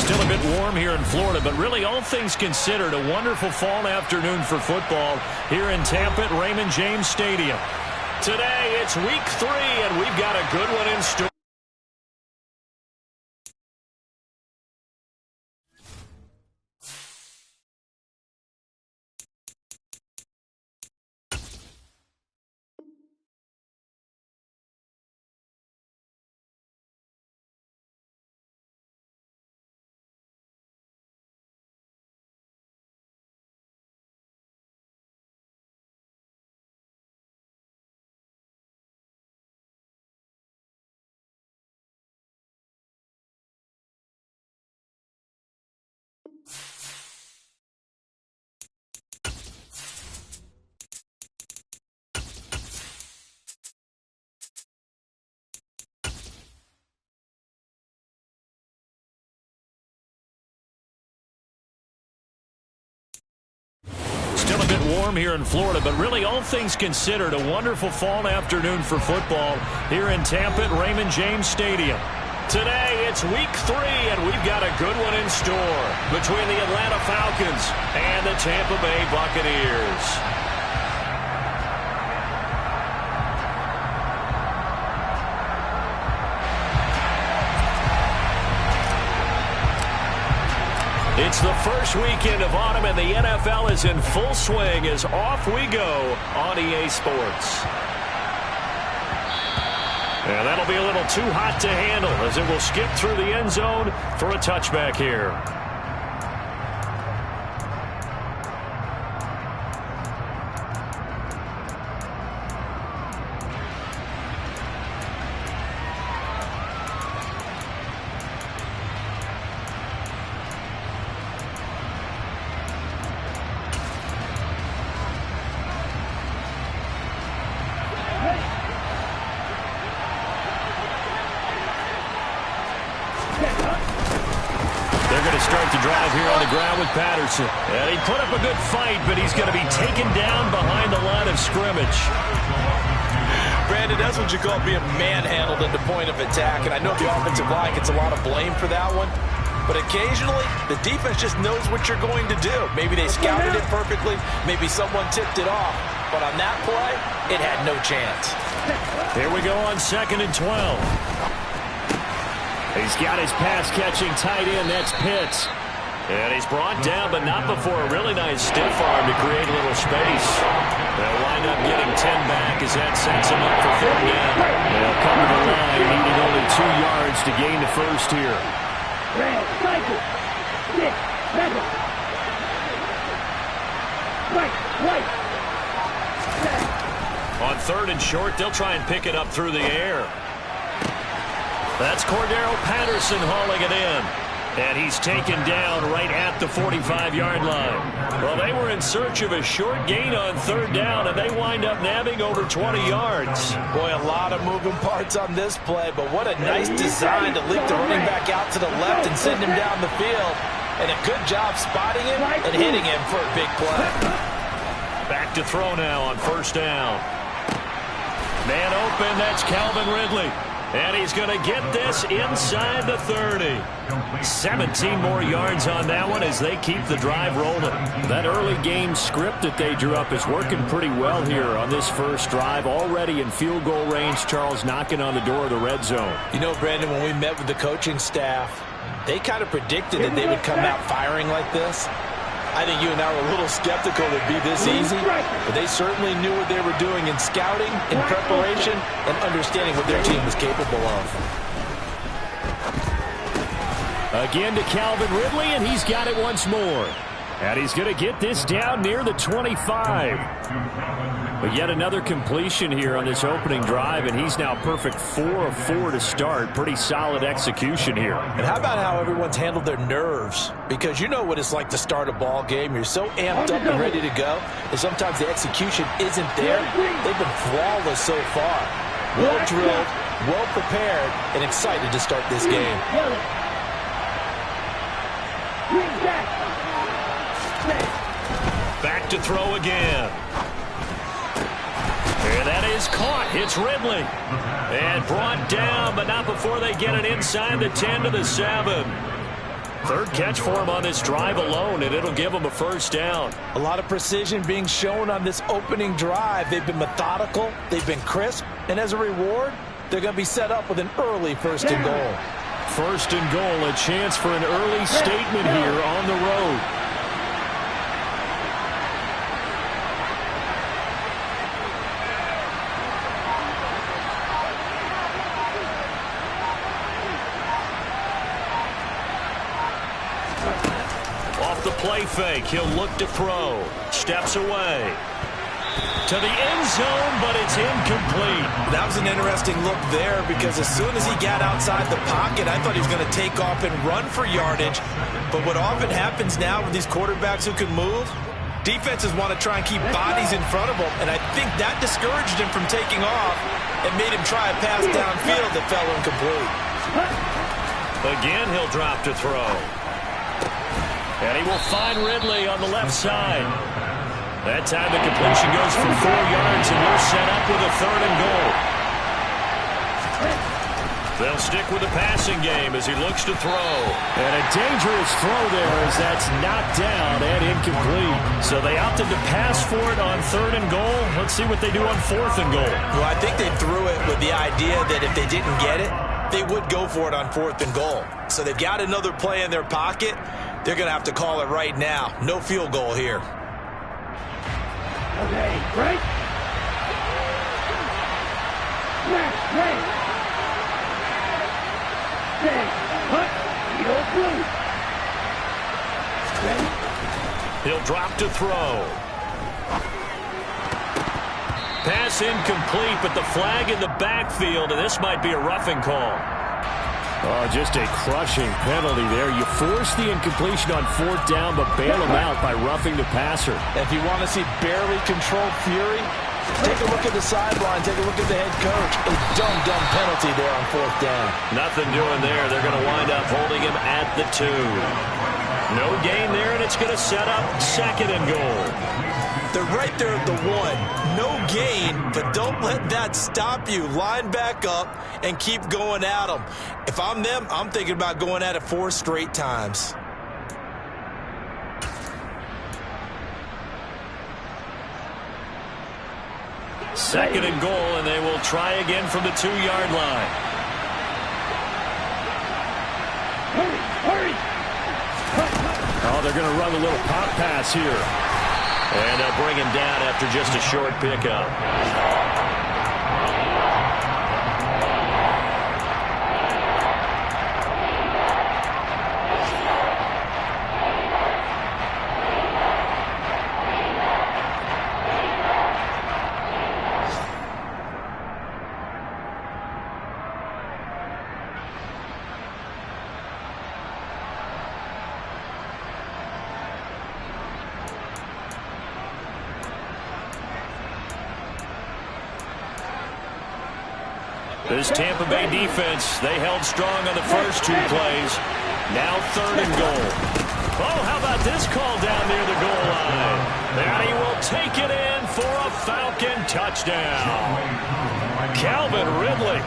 Still a bit warm here in Florida, but really all things considered, a wonderful fall afternoon for football here in Tampa at Raymond James Stadium. Today, it's week 3, and we've got a good one in store. Still a bit warm here in Florida, but really all things considered, a wonderful fall afternoon for football here in Tampa at Raymond James Stadium. Today, it's week 3, and we've got a good one in store between the Atlanta Falcons and the Tampa Bay Buccaneers. It's the first weekend of autumn, and the NFL is in full swing as off we go on EA Sports. And that'll be a little too hot to handle as it will skip through the end zone for a touchback here. Start the drive here on the ground with Patterson. And he put up a good fight, but he's going to be taken down behind the line of scrimmage. Brandon, that's what you call being manhandled at the point of attack. And I know the offensive line gets a lot of blame for that one. But occasionally, the defense just knows what you're going to do. Maybe they scouted it perfectly. Maybe someone tipped it off. But on that play, it had no chance. Here we go on 2nd and 12. He's got his pass-catching tight end. That's Pitts. And he's brought down, but not before a really nice stiff arm to create a little space. They'll wind up getting 10 back as that sets him up for 4th down. They'll come to the line, needing only 2 yards to gain the first here. On 3rd and short, they'll try and pick it up through the air. That's Cordero Patterson hauling it in. And he's taken down right at the 45-yard line. Well, they were in search of a short gain on 3rd down, and they wind up nabbing over 20 yards. Boy, a lot of moving parts on this play, but what a nice design to leak the running back out to the left and send him down the field. And a good job spotting him and hitting him for a big play. Back to throw now on 1st down. Man open, that's Calvin Ridley. And he's going to get this inside the 30. 17 more yards on that one as they keep the drive rolling. That early game script that they drew up is working pretty well here on this first drive. Already in field goal range, Charles knocking on the door of the red zone. You know, Brandon, when we met with the coaching staff, they kind of predicted that they would come out firing like this. I think you and I were a little skeptical it would be this easy, but they certainly knew what they were doing in scouting, in preparation, and understanding what their team was capable of. Again to Calvin Ridley, and he's got it once more. And he's going to get this down near the 25. But yet another completion here on this opening drive, and he's now perfect 4 of 4 to start. Pretty solid execution here. And how about how everyone's handled their nerves? Because you know what it's like to start a ball game. You're so amped up and ready to go, and sometimes the execution isn't there. They've been flawless so far. Well drilled, well prepared, and excited to start this game. Back to throw again. And that is caught. It's Ridley. And brought down, but not before they get it inside the 10 to the 7. Third catch for him on this drive alone, and it'll give him a first down. A lot of precision being shown on this opening drive. They've been methodical, they've been crisp, and as a reward, they're going to be set up with an early first and goal. First and goal, a chance for an early statement here on the road. Off the play fake, he'll look to throw. Steps away. To the end zone, but it's incomplete. That was an interesting look there because as soon as he got outside the pocket, I thought he was going to take off and run for yardage. But what often happens now with these quarterbacks who can move, defenses want to try and keep bodies in front of them, and I think that discouraged him from taking off and made him try a pass downfield that fell incomplete. Again, he'll drop to throw. And he will find Ridley on the left side. That time the completion goes for 4 yards, and we're set up with a third and goal. They'll stick with the passing game as he looks to throw. And a dangerous throw there as that's knocked down and incomplete. So they opted to pass for it on third and goal. Let's see what they do on fourth and goal. Well, I think they threw it with the idea that if they didn't get it, they would go for it on fourth and goal. So they've got another play in their pocket. They're going to have to call it right now. No field goal here. Okay, break. Break. Stay. Put. Heel blue. He'll drop to throw. Pass incomplete, but the flag in the backfield, and this might be a roughing call. Oh, just a crushing penalty there. You force the incompletion on fourth down, but bail him out by roughing the passer. If you want to see barely controlled fury, take a look at the sideline. Take a look at the head coach. A dumb penalty there on fourth down. Nothing doing there. They're going to wind up holding him at the 2. No gain there, and it's going to set up second and goal. They're right there at the 1. No gain, but don't let that stop you. Line back up and keep going at them. If I'm them, I'm thinking about going at it 4 straight times. Second and goal, and they will try again from the 2-yard line. Hurry. Oh, they're going to run a little pop pass here. And they'll bring him down after just a short pickup. This Tampa Bay defense, they held strong on the first 2 plays. Now third and goal. Oh, how about this call down near the goal line? And he will take it in for a Falcon touchdown. Calvin Ridley,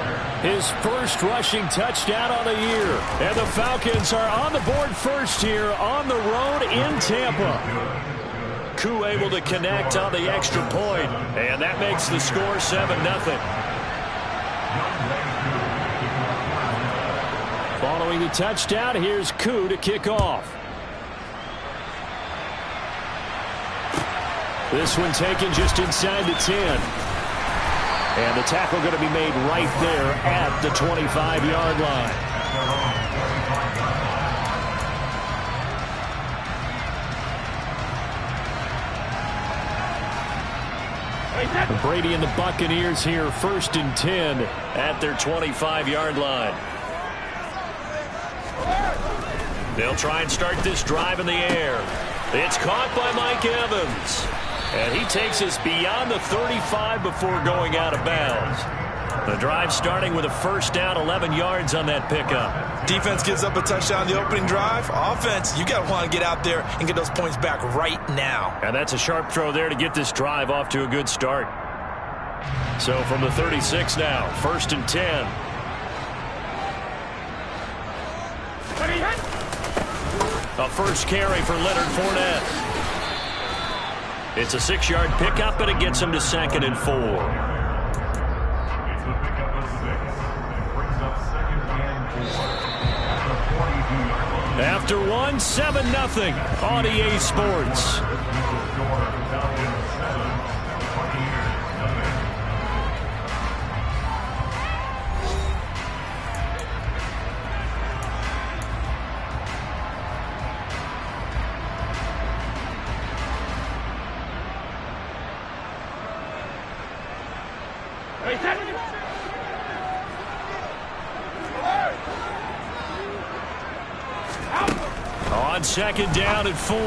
his first rushing touchdown on the year. And the Falcons are on the board first here on the road in Tampa. Koo able to connect on the extra point, and that makes the score 7-0. Following the touchdown, here's Koo to kick off. This one taken just inside the 10. And the tackle going to be made right there at the 25-yard line. Brady and the Buccaneers here, 1st and 10 at their 25-yard line. They'll try and start this drive in the air. It's caught by Mike Evans. And he takes us beyond the 35 before going out of bounds. The drive starting with a first down, 11 yards on that pickup. Defense gives up a touchdown the opening drive. Offense, you got to want to get out there and get those points back right now. And that's a sharp throw there to get this drive off to a good start. So from the 36 now, 1st and 10. A first carry for Leonard Fournette. It's a 6-yard pickup, and it gets him to 2nd and 4. After 1, 7-0 on EA Sports. On 2nd down and 4,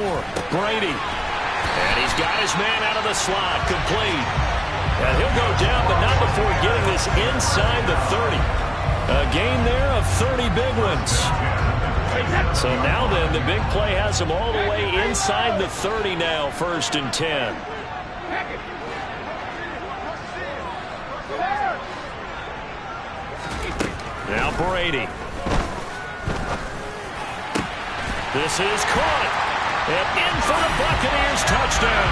Brady. And he's got his man out of the slot, complete. And he'll go down, but not before getting this inside the 30. A gain there of 30 big ones. So now then, the big play has him all the way inside the 30 now, 1st and 10. Now Brady. This is caught. And in for the Buccaneers touchdown.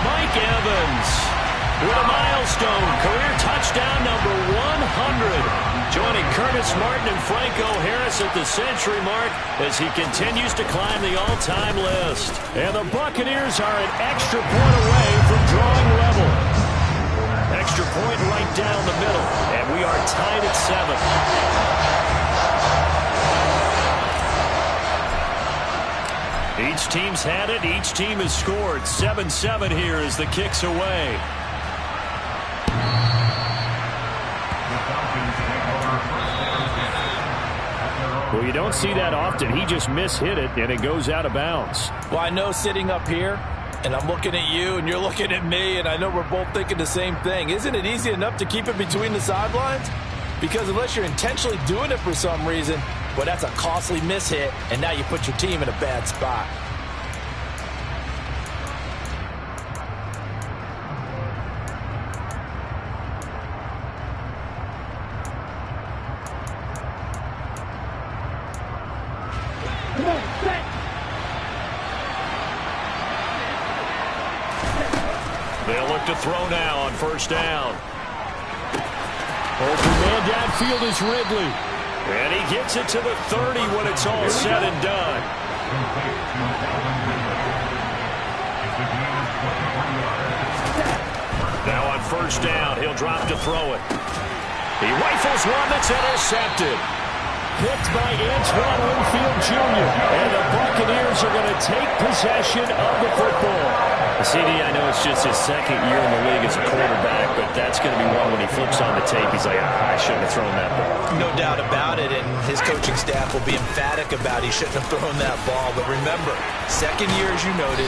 Mike Evans with a milestone. Career touchdown number 100. Joining Curtis Martin and Franco Harris at the century mark as he continues to climb the all-time list. And the Buccaneers are an extra point away from drawing level. Extra point right down the middle. And we are tied at 7. Each team's had it. Each team has scored. 7-7 here as the kick's away. Well, you don't see that often. He just mishit it, and it goes out of bounds. Well, I know sitting up here, and I'm looking at you, and you're looking at me, and I know we're both thinking the same thing. Isn't it easy enough to keep it between the sidelines? Because unless you're intentionally doing it for some reason, well, that's a costly mishit, and now you put your team in a bad spot. They'll look to throw now on 1st down. Open man downfield is Ridley. And he gets it to the 30 when it's all said and done. Now on 1st down, he'll drop to throw it. He rifles one that's intercepted. Picked by Antoine Winfield Jr. And the Buccaneers are going to take possession of the football. CD, I know it's just his 2nd year in the league as a quarterback, but that's going to be one when he flips on the tape. He's like, I shouldn't have thrown that ball. No doubt about it, and his coaching staff will be emphatic about he shouldn't have thrown that ball. But remember, 2nd year, as you noted,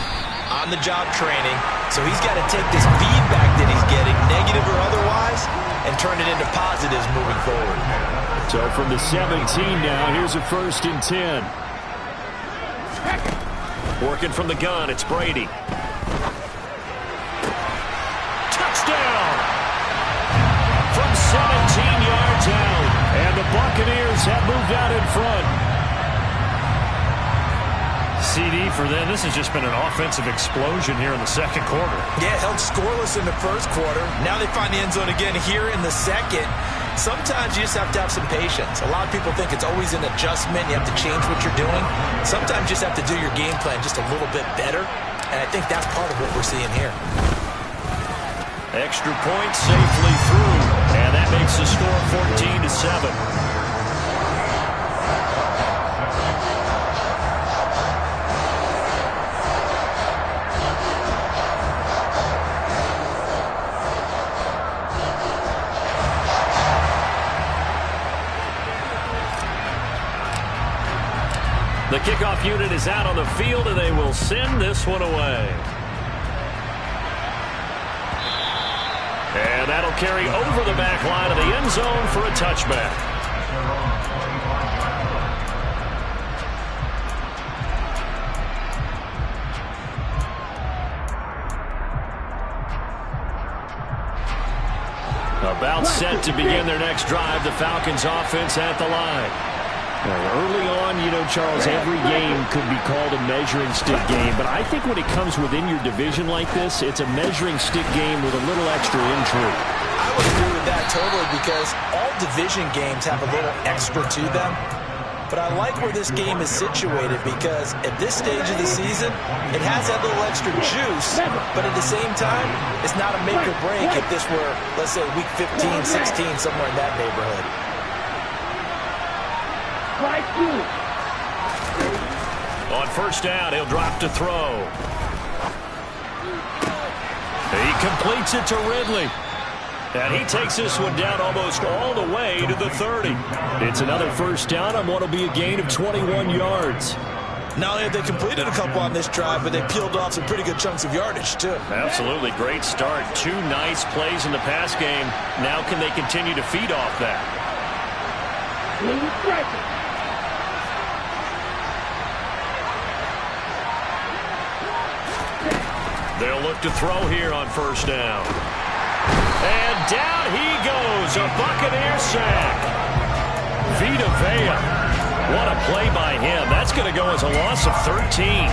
on-the-job training, so he's got to take this feedback that he's getting, negative or otherwise, and turn it into positives moving forward. So from the 17 now, here's a 1st and 10. Working from the gun, it's Brady. Touchdown! From 17 yards out. And the Buccaneers have moved out in front. CD for them, this has just been an offensive explosion here in the 2nd quarter. Yeah, held scoreless in the 1st quarter. Now they find the end zone again here in the 2nd. Sometimes you just have to have some patience. A lot of people think it's always an adjustment. You have to change what you're doing. Sometimes you just have to do your game plan just a little bit better. And I think that's part of what we're seeing here. Extra point safely through. And that makes the score 14-7. The kickoff unit is out on the field, and they will send this one away. And that'll carry over the back line of the end zone for a touchback. About set to begin their next drive, the Falcons offense at the line. Well, early on, you know, Charles, every game could be called a measuring stick game. But I think when it comes within your division like this, it's a measuring stick game with a little extra intrigue. I would agree with that totally because all division games have a little extra to them. But I like where this game is situated because at this stage of the season, it has that little extra juice, but at the same time, it's not a make or break if this were, let's say, week 15, 16, somewhere in that neighborhood. On first down, he'll drop to throw. He completes it to Ridley. And he takes this one down almost all the way to the 30. It's another first down on what will be a gain of 21 yards. Not only have they completed a couple on this drive, but they peeled off some pretty good chunks of yardage, too. Absolutely. Great start. 2 nice plays in the pass game. Now can they continue to feed off that? They'll look to throw here on first down. And down he goes, a Buccaneer sack. Vita Vea. What a play by him. That's going to go as a loss of 13.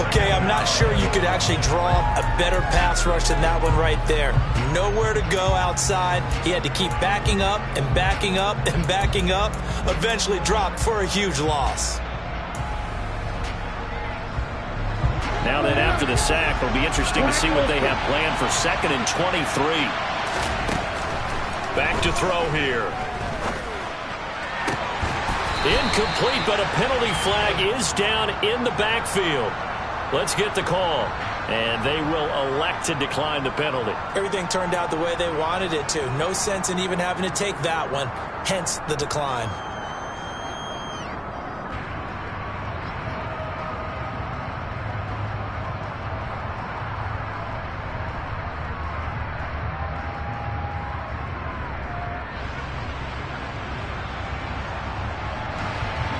Okay, I'm not sure you could actually draw a better pass rush than that one right there. Nowhere to go outside. He had to keep backing up and backing up and backing up. Eventually dropped for a huge loss. Now then, after the sack, it'll be interesting to see what they have planned for 2nd and 23. Back to throw here. Incomplete, but a penalty flag is down in the backfield. Let's get the call. And they will elect to decline the penalty. Everything turned out the way they wanted it to. No sense in even having to take that one. Hence the decline.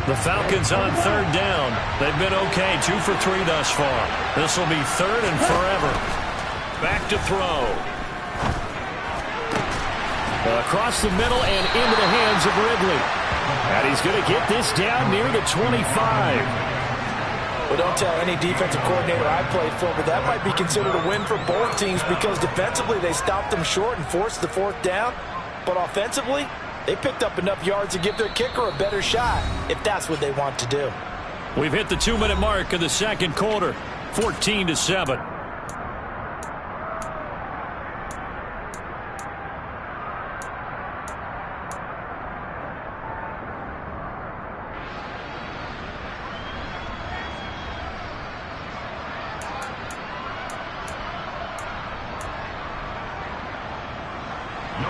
The Falcons on 3rd down. They've been okay, 2 for 3 thus far. This will be 3rd and forever. Back to throw. Across the middle and into the hands of Ridley. And he's going to get this down near the 25. Well, don't tell any defensive coordinator I played for, but that might be considered a win for both teams because defensively they stopped them short and forced the 4th down. But offensively, they picked up enough yards to give their kicker a better shot, if that's what they want to do. We've hit the 2-minute mark of the 2nd quarter, 14-7.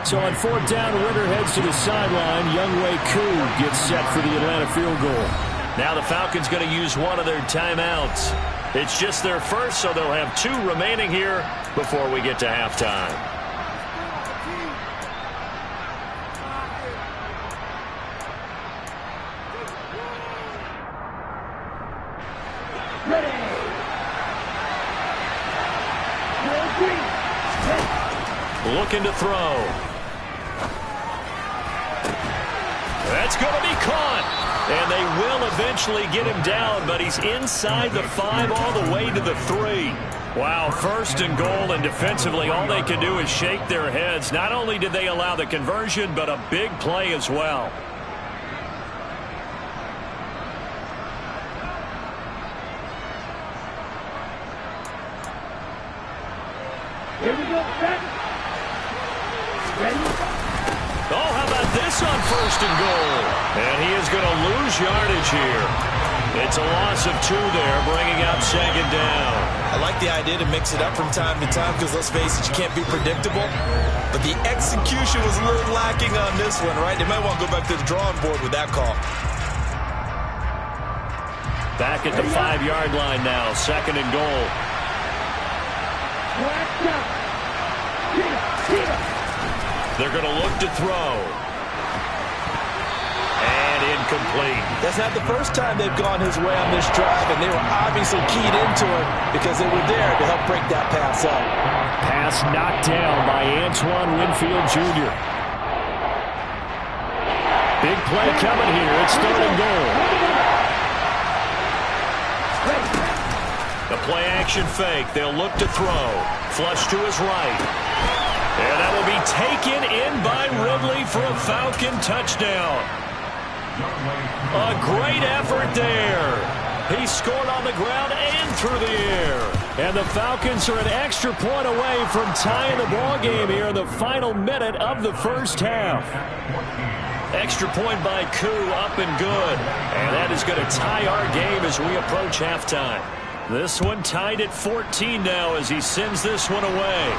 So on 4th down, Ritter heads to the sideline. Younghoe Koo gets set for the Atlanta field goal. Now the Falcons going to use one of their timeouts. It's just their first, so they'll have 2 remaining here before we get to halftime. Looking to throw. That's going to be caught. And they will eventually get him down, but he's inside the 5 all the way to the 3. Wow, 1st and goal, and defensively all they can do is shake their heads. Not only did they allow the conversion, but a big play as well. Here we go, set. Ready? Oh, how about this on 1st and goal? And he is going to lose yardage here. It's a loss of 2 there, bringing out 2nd down. I like the idea to mix it up from time to time because, let's face it, you can't be predictable. But the execution was a little lacking on this one, right? They might want to go back to the drawing board with that call. Back at the 5-yard line now, 2nd and goal. They're going to look to throw. And incomplete. That's not the first time they've gone his way on this drive, and they were obviously keyed into it because they were there to help break that pass up. Pass knocked down by Antoine Winfield Jr. Big play coming here. It's 3rd and goal. The play action fake. They'll look to throw. Flush to his right. And that will be taken in by Ridley for a Falcon touchdown. A great effort there. He scored on the ground and through the air. And the Falcons are an extra point away from tying the ball game here in the final minute of the first half. Extra point by Koo, up and good. And that is going to tie our game as we approach halftime. This one tied at 14 now as he sends this one away.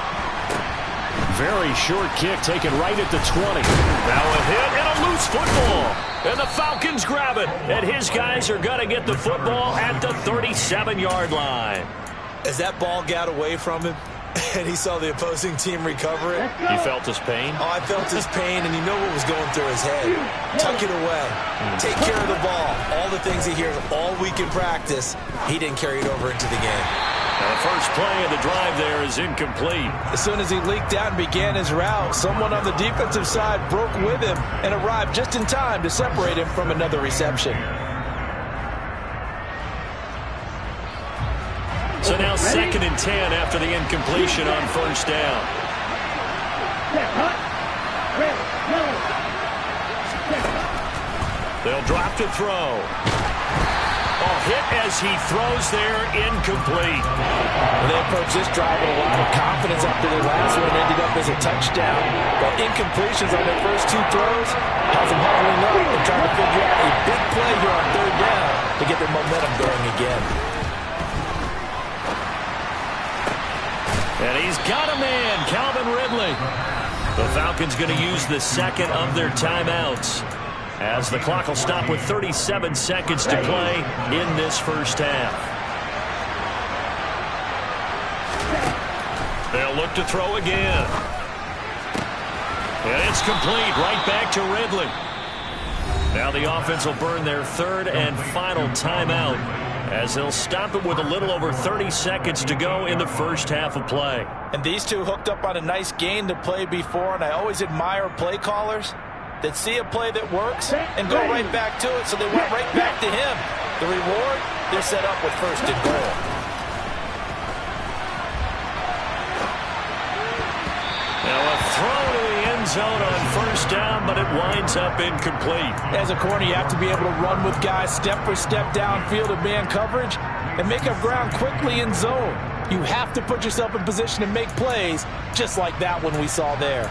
Very short kick taken right at the 20. Now a hit and a loose football. And the Falcons grab it. And his guys are going to get the football at the 37-yard line. As that ball got away from him and he saw the opposing team recover it. You felt his pain? Oh, I felt his pain, and you know what was going through his head. Tuck it away. Take care of the ball. All the things he hears all week in practice, he didn't carry it over into the game. Now the first play of the drive there is incomplete. As soon as he leaked out and began his route, someone on the defensive side broke with him and arrived just in time to separate him from another reception. So now 2nd and 10 after the incompletion on first down. They'll drop to throw. A hit as he throws there, incomplete. They approached this drive with a lot of confidence after their last one ended up as a touchdown. But incompletions on their first 2 throws has them huddling up and trying to figure out a big play here on 3rd down to get their momentum going again. And he's got a man, Calvin Ridley. The Falcons going to use the 2nd of their timeouts as the clock will stop with 37 seconds to play in this first half. They'll look to throw again. And it's complete, right back to Ridley. Now the offense will burn their 3rd and final timeout as they'll stop it with a little over 30 seconds to go in the first half of play. And these two hooked up on a nice game to play before, and I always admire play callers that see a play that works and go right back to it, so they went right back to him. The reward, they're set up with 1st and goal. Now a throw to the end zone on first down, but it winds up incomplete. As a corner, you have to be able to run with guys step for step downfield in man coverage and make up ground quickly in zone. You have to put yourself in position to make plays just like that one we saw there.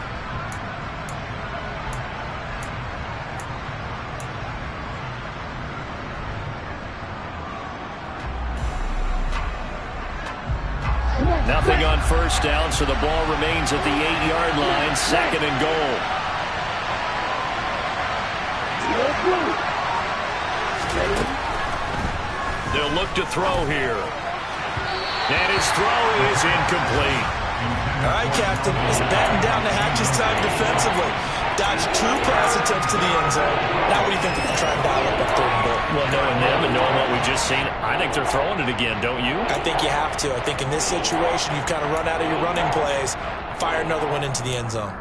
Nothing on first down, so the ball remains at the 8-yard line, 2nd and goal. They'll look to throw here. And his throw is incomplete. All right, Captain. It's batten down the hatches time defensively. Dodged 2 pass attempts to the end zone. Now what do you think if you try and dial up on 3rd and goal? Well, knowing them and knowing what we just seen, I think they're throwing it again, don't you? I think you have to. I think in this situation, you've kind of run out of your running plays. Fire another one into the end zone.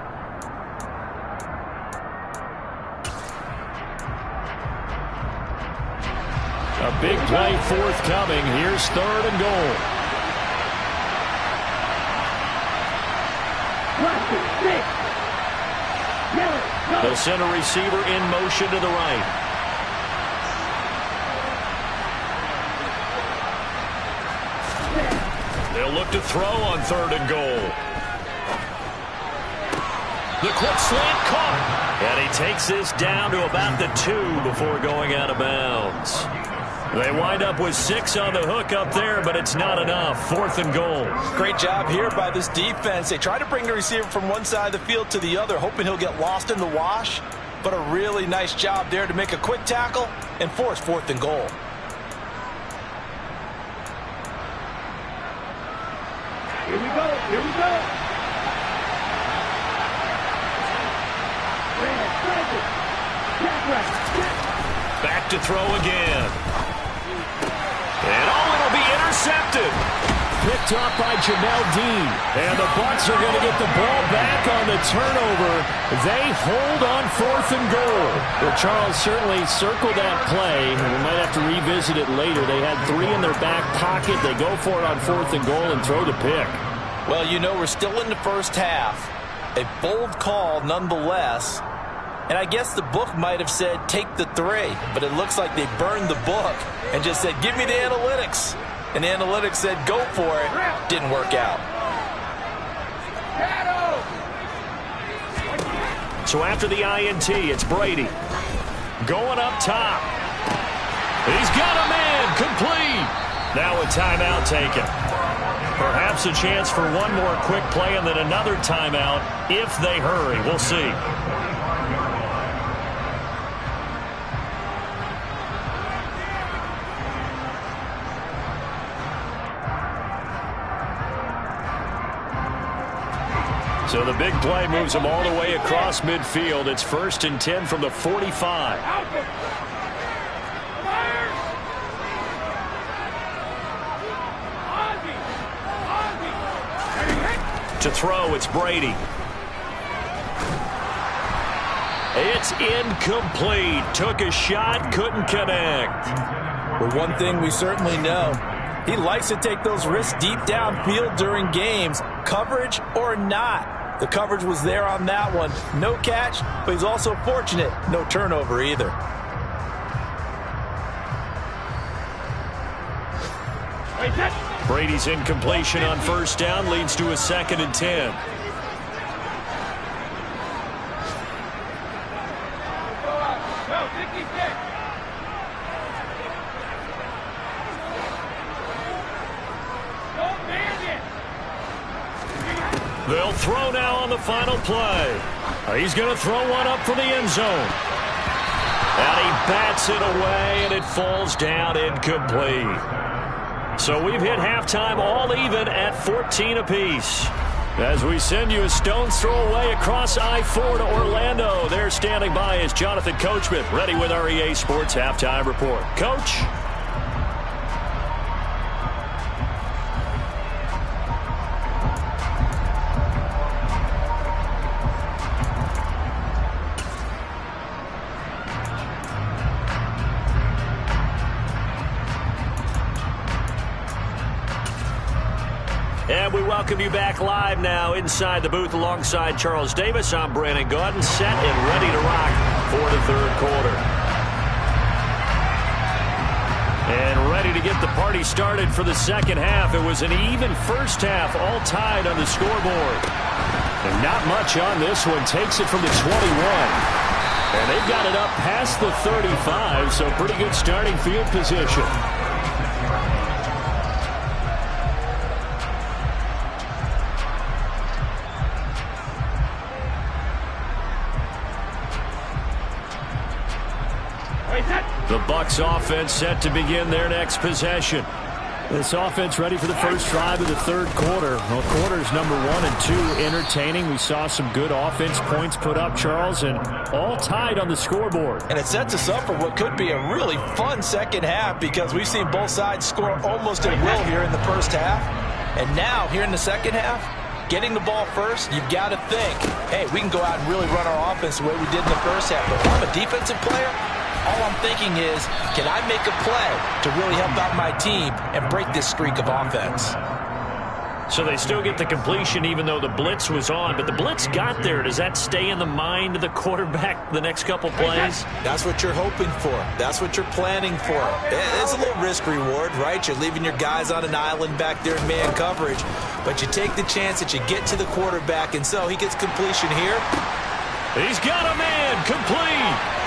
A big play forthcoming. Here's 3rd and goal. They'll send a receiver in motion to the right. They'll look to throw on 3rd and goal. The quick slant caught. And he takes this down to about the 2 before going out of bounds. They wind up with 6 on the hook up there, but it's not enough. 4th and goal. Great job here by this defense. They try to bring the receiver from one side of the field to the other, hoping he'll get lost in the wash. But a really nice job there to make a quick tackle and force 4th and goal. Here we go. Here we go. Back to throw again. And it'll be intercepted. picked up by Jamel Dean. And the Bucs are going to get the ball back on the turnover. They hold on 4th and goal. Well, Charles, certainly circled that play. We might have to revisit it later. They had 3 in their back pocket. They go for it on 4th and goal and throw the pick. Well, you know, we're still in the first half. A bold call nonetheless. And I guess the book might have said take the 3, but it looks like they burned the book and just said give me the analytics. And the analytics said go for it. Didn't work out. So after the INT, it's Brady. Going up top. He's got a man complete. Now a timeout taken. Perhaps a chance for one more quick play and then another timeout if they hurry. We'll see. So the big play moves them all the way across midfield. It's 1st and 10 from the 45. To throw, it's Brady. It's incomplete. Took a shot, couldn't connect. But one thing we certainly know, he likes to take those risks deep downfield during games, coverage or not. The coverage was there on that one. No catch, but he's also fortunate. No turnover either. Brady's incompletion on 1st down leads to a 2nd and 10. They'll throw now on the final play. He's going to throw one up for the end zone. And he bats it away, and it falls down incomplete. So we've hit halftime all even at 14 apiece. As we send you a stone's throw away across I-4 to Orlando. There standing by is Jonathan Coachman, ready with our EA Sports Halftime Report. Coach? And we welcome you back live now inside the booth alongside Charles Davis. I'm Brandon Gaudin, set and ready to rock for the 3rd quarter. And ready to get the party started for the 2nd half. It was an even first half, all tied on the scoreboard. And not much on this one. Takes it from the 21. And they've got it up past the 35, so pretty good starting field position. The Bucs offense set to begin their next possession. This offense ready for the first drive of the 3rd quarter. Well, quarters number 1 and 2 entertaining. We saw some good offense points put up, Charles, and all tied on the scoreboard. And it sets us up for what could be a really fun 2nd half because we've seen both sides score almost at will here in the first half. And now, here in the 2nd half, getting the ball first, you've got to think, hey, we can go out and really run our offense the way we did in the first half. But if I'm a defensive player, all I'm thinking is, can I make a play to really help out my team and break this streak of offense? So they still get the completion even though the blitz was on. But the blitz got there. Does that stay in the mind of the quarterback the next couple plays? That's what you're hoping for. That's what you're planning for. It's a little risk reward, right? You're leaving your guys on an island back there in man coverage. But you take the chance that you get to the quarterback. And so he gets completion here. He's got a man complete.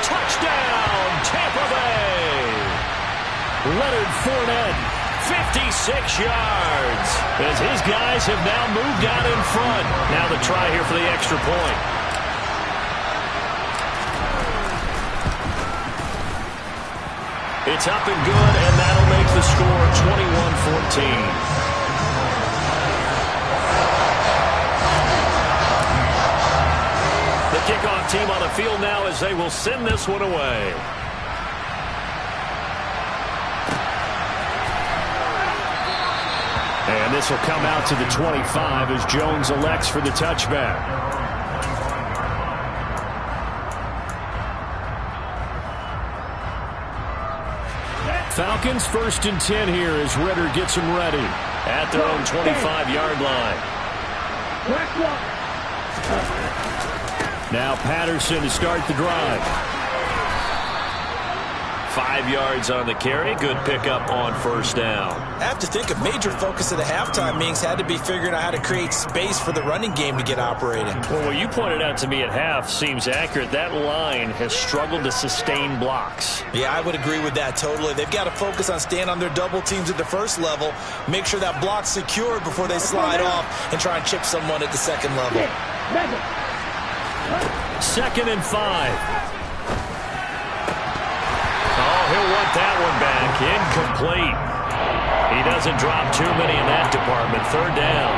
Touchdown, Tampa Bay. Leonard Fournette, 56 yards. As his guys have now moved out in front. Now the try here for the extra point. It's up and good, and that'll make the score 21-14. Kickoff team on the field now as they will send this one away. this will come out to the 25 as Jones elects for the touchback. Falcons 1st and 10 here as Ritter gets them ready at their own 25-yard line. Now Patterson to start the drive. 5 yards on the carry. Good pickup on 1st down. I have to think a major focus of the halftime meetings had to be figuring out how to create space for the running game to get operating. Well, what you pointed out to me at half seems accurate. That line has struggled to sustain blocks. Yeah, I would agree with that totally. They've got to focus on staying on their double teams at the first level, make sure that block's secured before they slide off and try and chip someone at the second level. 2nd and 5. He'll want that one back. Incomplete. He doesn't drop too many in that department. 3rd down.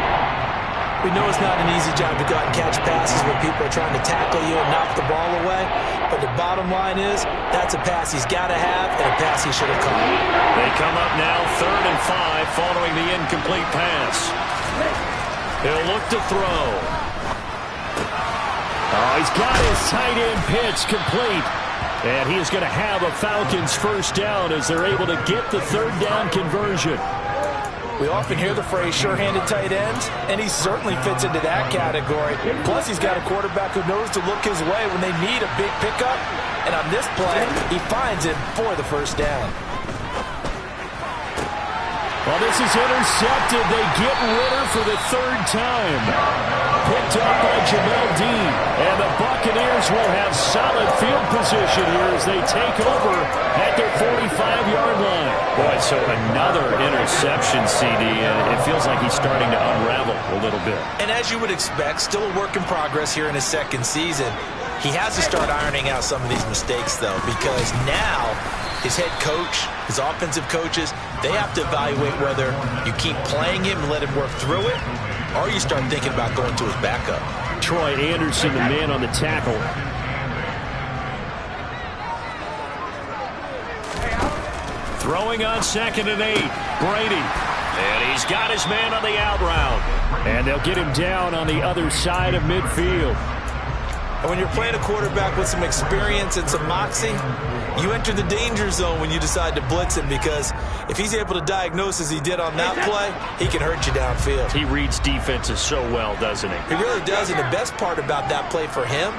We know it's not an easy job to go out and catch passes when people are trying to tackle you and knock the ball away. But the bottom line is, that's a pass he's got to have and a pass he should have caught. They come up now 3rd and 5 following the incomplete pass. He'll look to throw. Oh, he's got his tight end pitch complete. And he is going to have a Falcons 1st down as they're able to get the 3rd down conversion. We often hear the phrase sure-handed tight ends, and he certainly fits into that category. Plus, he's got a quarterback who knows to look his way when they need a big pickup. And on this play, he finds him for the 1st down. Well, this is intercepted. They get Ritter for the 3rd time. Picked up by Jamel Dean. And the Buccaneers will have solid field position here as they take over at their 45-yard line. Boy, so another interception, CD, and it feels like he's starting to unravel a little bit. And as you would expect, still a work in progress here in his 2nd season. He has to start ironing out some of these mistakes, though, because now his head coach, his offensive coaches, they have to evaluate whether you keep playing him and let him work through it, or you start thinking about going to his backup. Troy Anderson, the man on the tackle. Throwing on 2nd and 8. Brady. And he's got his man on the out route. And they'll get him down on the other side of midfield. And when you're playing a quarterback with some experience and some moxie, you enter the danger zone when you decide to blitz him, because if he's able to diagnose as he did on that play, he can hurt you downfield. He reads defenses so well, doesn't he? He really does, and the best part about that play for him,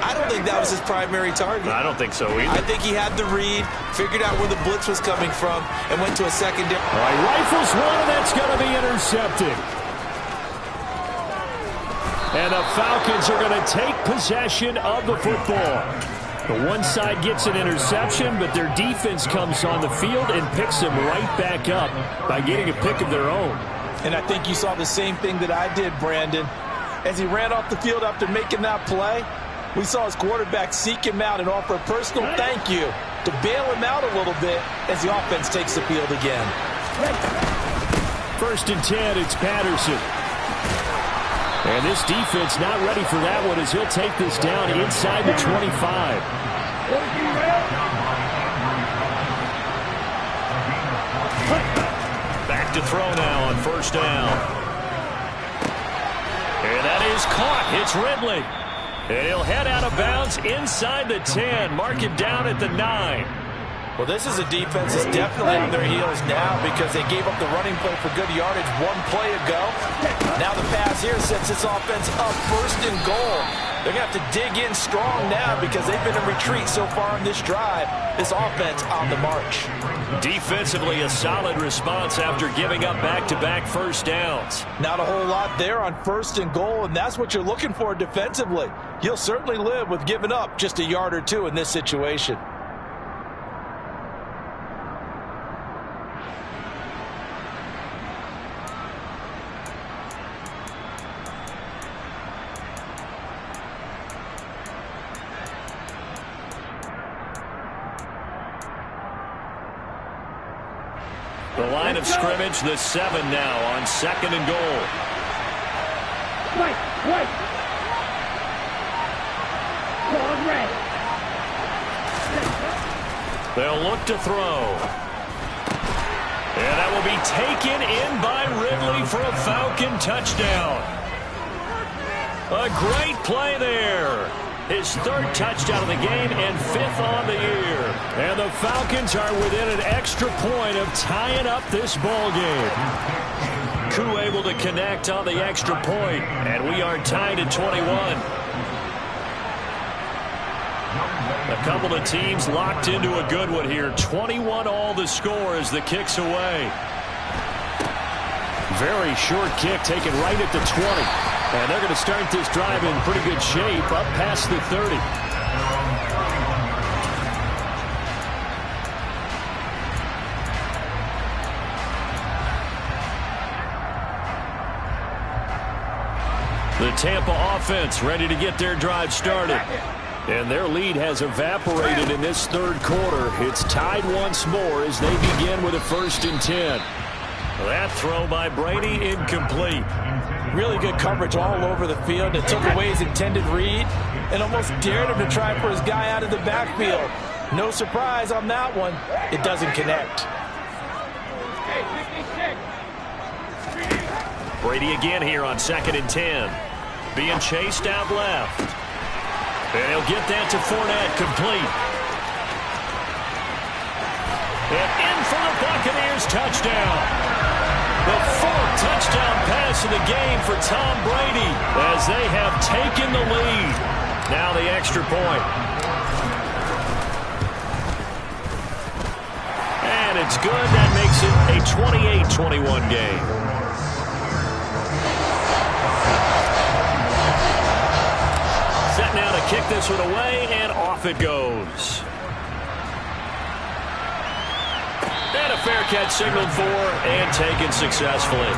I don't think that was his primary target. I don't think so either. I think he had the read, figured out where the blitz was coming from, and went to a secondary. All right, rifles one, and that's going to be intercepted. And the Falcons are going to take possession of the football. The one side gets an interception, but their defense comes on the field and picks them right back up by getting a pick of their own. And I think you saw the same thing that I did, Brandon. As he ran off the field after making that play, we saw his quarterback seek him out and offer a personal thank you to bail him out a little bit as the offense takes the field again. 1st and 10, it's Patterson. And this defense not ready for that one as he'll take this down inside the 25. Back to throw now on 1st down. And that is caught. It's Ridley. And he'll head out of bounds inside the 10. Mark it down at the 9. Well, this is a defense that's definitely on their heels now because they gave up the running play for good yardage one play ago. Now the pass here sets this offense up 1st and goal. They're going to have to dig in strong now because they've been in retreat so far in this drive. This offense on the march. Defensively, a solid response after giving up back-to-back 1st downs. Not a whole lot there on 1st and goal, and that's what you're looking for defensively. You'll certainly live with giving up just a yard or two in this situation. The line of scrimmage, the 7 now on 2nd and goal. Wait. Ball red. They'll look to throw. And that will be taken in by Ridley for a Falcon touchdown. A great play there. His third touchdown of the game and fifth on the year. And the Falcons are within an extra point of tying up this ball game. Koo able to connect on the extra point, and we are tied at 21. A couple of teams locked into a good one here. 21 all the score as the kick's away. Very short kick taken right at the 20. And they're going to start this drive in pretty good shape up past the 30. The Tampa offense ready to get their drive started. And their lead has evaporated in this third quarter. It's tied once more as they begin with a 1st and 10. That throw by Brady incomplete. Really good coverage all over the field. It took away his intended read and almost dared him to try for his guy out of the backfield. No surprise on that one. It doesn't connect. Brady again here on 2nd and 10. Being chased out left. And he'll get that to Fournette, complete. And in for the Buccaneers, touchdown. The 4th touchdown pass of the game for Tom Brady as they have taken the lead. Now the extra point. And it's good. That makes it a 28-21 game. Set now to kick this one away, and off it goes. And a fair catch signaled for and taken successfully.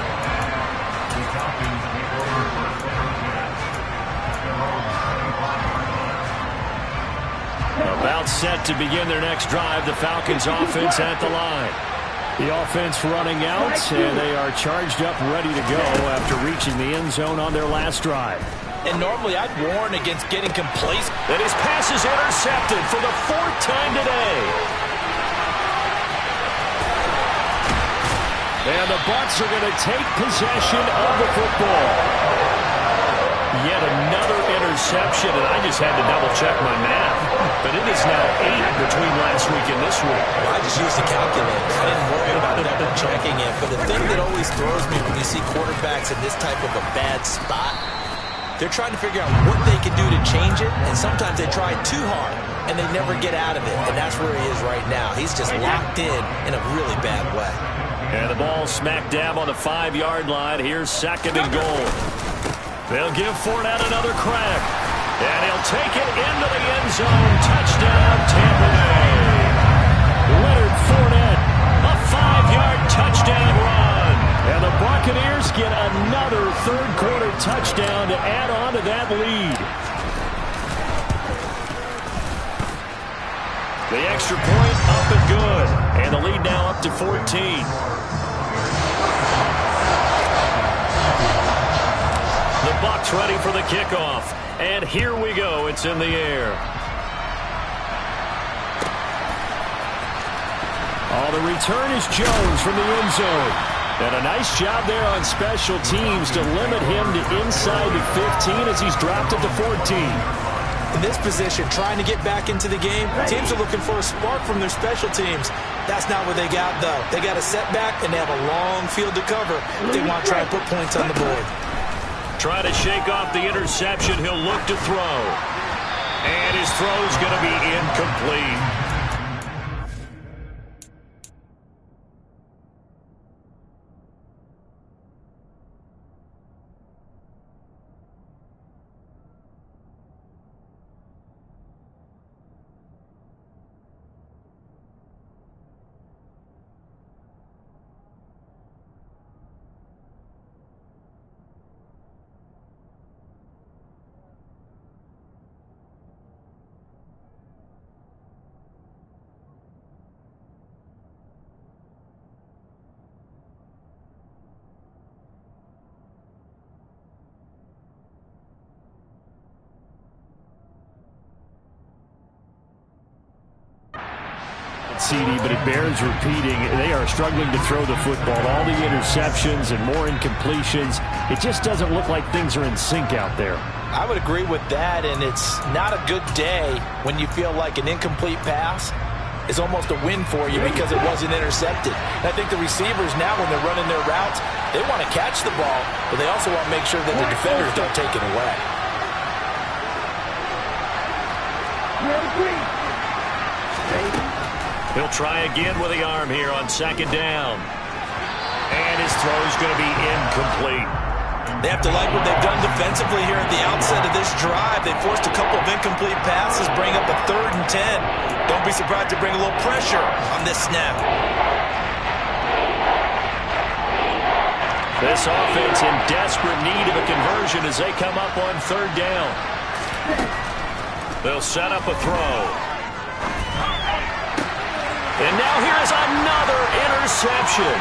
About set to begin their next drive, the Falcons offense at the line. The offense running out, and they are charged up, ready to go after reaching the end zone on their last drive. And normally I'd warn against getting complacent. And his pass is intercepted for the 4th time today. And the Bucs are going to take possession of the football. Yet another interception, and I just had to double-check my math. But it is now 8 between last week and this week. Well, I just used the calculator. I didn't worry about double-checking it. But the thing that always throws me when you see quarterbacks in this type of a bad spot, they're trying to figure out what they can do to change it, and sometimes they try too hard, and they never get out of it. And that's where he is right now. He's just locked in a really bad way. And the ball smack dab on the 5-yard line. Here's 2nd and goal. They'll give Fournette another crack. And he'll take it into the end zone. Touchdown, Tampa Bay. Leonard Fournette, a 5-yard touchdown run. And the Buccaneers get another third-quarter touchdown to add on to that lead. The extra point up and good. And the lead now up to 14. The Bucs ready for the kickoff. And here we go. It's in the air. Oh, the return is Jones from the end zone. And a nice job there on special teams to limit him to inside the 15 as he's dropped it to 14. In this position, trying to get back into the game, teams are looking for a spark from their special teams. That's not what they got, though. They got a setback, and they have a long field to cover if they want to try and put points on the board. Try to shake off the interception. He'll look to throw. And his throw's going to be incomplete. CD, but it bears repeating. They are struggling to throw the football. All the interceptions and more incompletions. It just doesn't look like things are in sync out there. I would agree with that, and it's not a good day when you feel like an incomplete pass is almost a win for you because it wasn't intercepted. And I think the receivers now, when they're running their routes, they want to catch the ball, but they also want to make sure that the defenders don't take it away. He'll try again with the arm here on second down. And his throw is going to be incomplete. They have to like what they've done defensively here at the outset of this drive. They forced a couple of incomplete passes, bring up a 3rd and 10. Don't be surprised to bring a little pressure on this snap. This offense in desperate need of a conversion as they come up on 3rd down. They'll set up a throw. And now here is another interception.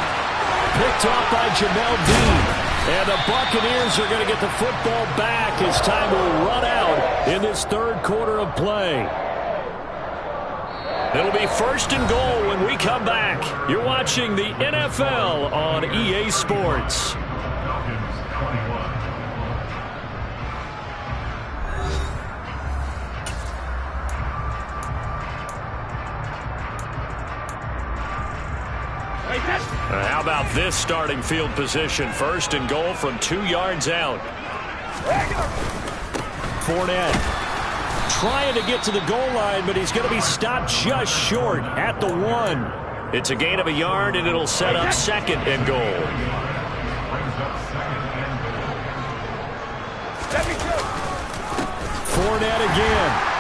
Picked off by Jamel Dean. And the Buccaneers are going to get the football back as time will run out in this 3rd quarter of play. It'll be 1st and goal when we come back. You're watching the NFL on EA Sports. How about this starting field position? 1st and goal from 2 yards out. Fournette trying to get to the goal line, but he's going to be stopped just short at the 1. It's a gain of a yard, and it'll set up 2nd and goal. Fournette again.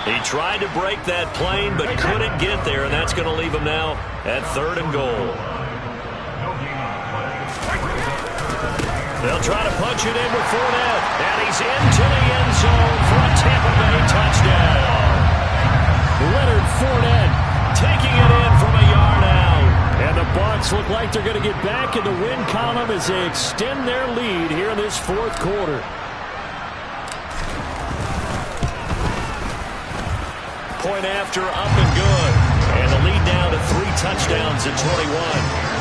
He tried to break that plane, but couldn't get there, and that's going to leave him now at 3rd and goal. They'll try to punch it in with Fournette, and he's into the end zone for a Tampa Bay touchdown. Leonard Fournette taking it in from a yard out. And the Bucs look like they're going to get back in the win column as they extend their lead here in this 4th quarter. Point after, up and good. And the lead now to 3 touchdowns at 21.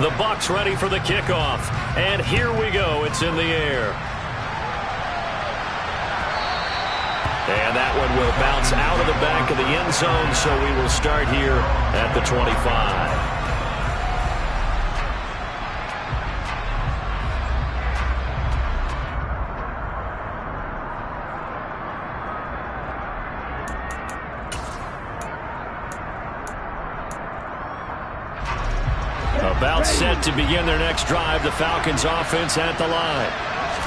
The Bucs ready for the kickoff. And here we go. It's in the air. And that one will bounce out of the back of the end zone, so we will start here at the 25. About set to begin their next drive, the Falcons offense at the line.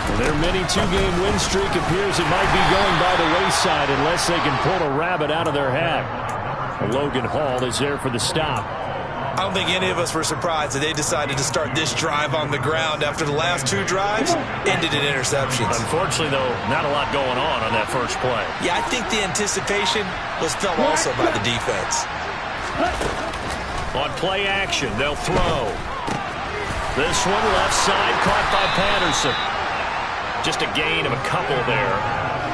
Well, their mini 2-game win streak appears it might be going by the wayside unless they can pull a rabbit out of their hat. Logan Hall is there for the stop. I don't think any of us were surprised that they decided to start this drive on the ground after the last 2 drives ended in interceptions. Unfortunately, though, not a lot going on that first play. Yeah, I think the anticipation was felt also by the defense. On play action, they'll throw. This one left side caught by Patterson. Just a gain of a couple there.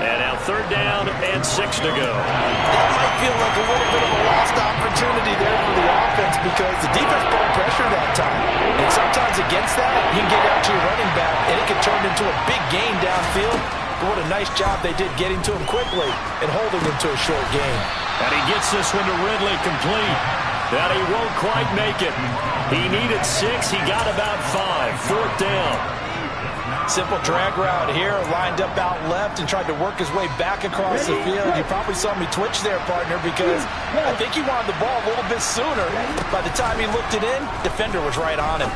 And now 3rd down and 6 to go. That might feel like a little bit of a lost opportunity there for the offense because the defense put on pressure that time. And sometimes against that, you can get out to your running back and it can turn into a big gain downfield. But what a nice job they did getting to him quickly and holding him to a short gain. And he gets this one to Ridley complete. That he won't quite make it. He needed 6. He got about 5. 4th down. Simple drag route here, lined up out left and tried to work his way back across the field. You probably saw me twitch there, partner, because I think he wanted the ball a little bit sooner. By the time he looked it in, defender was right on him.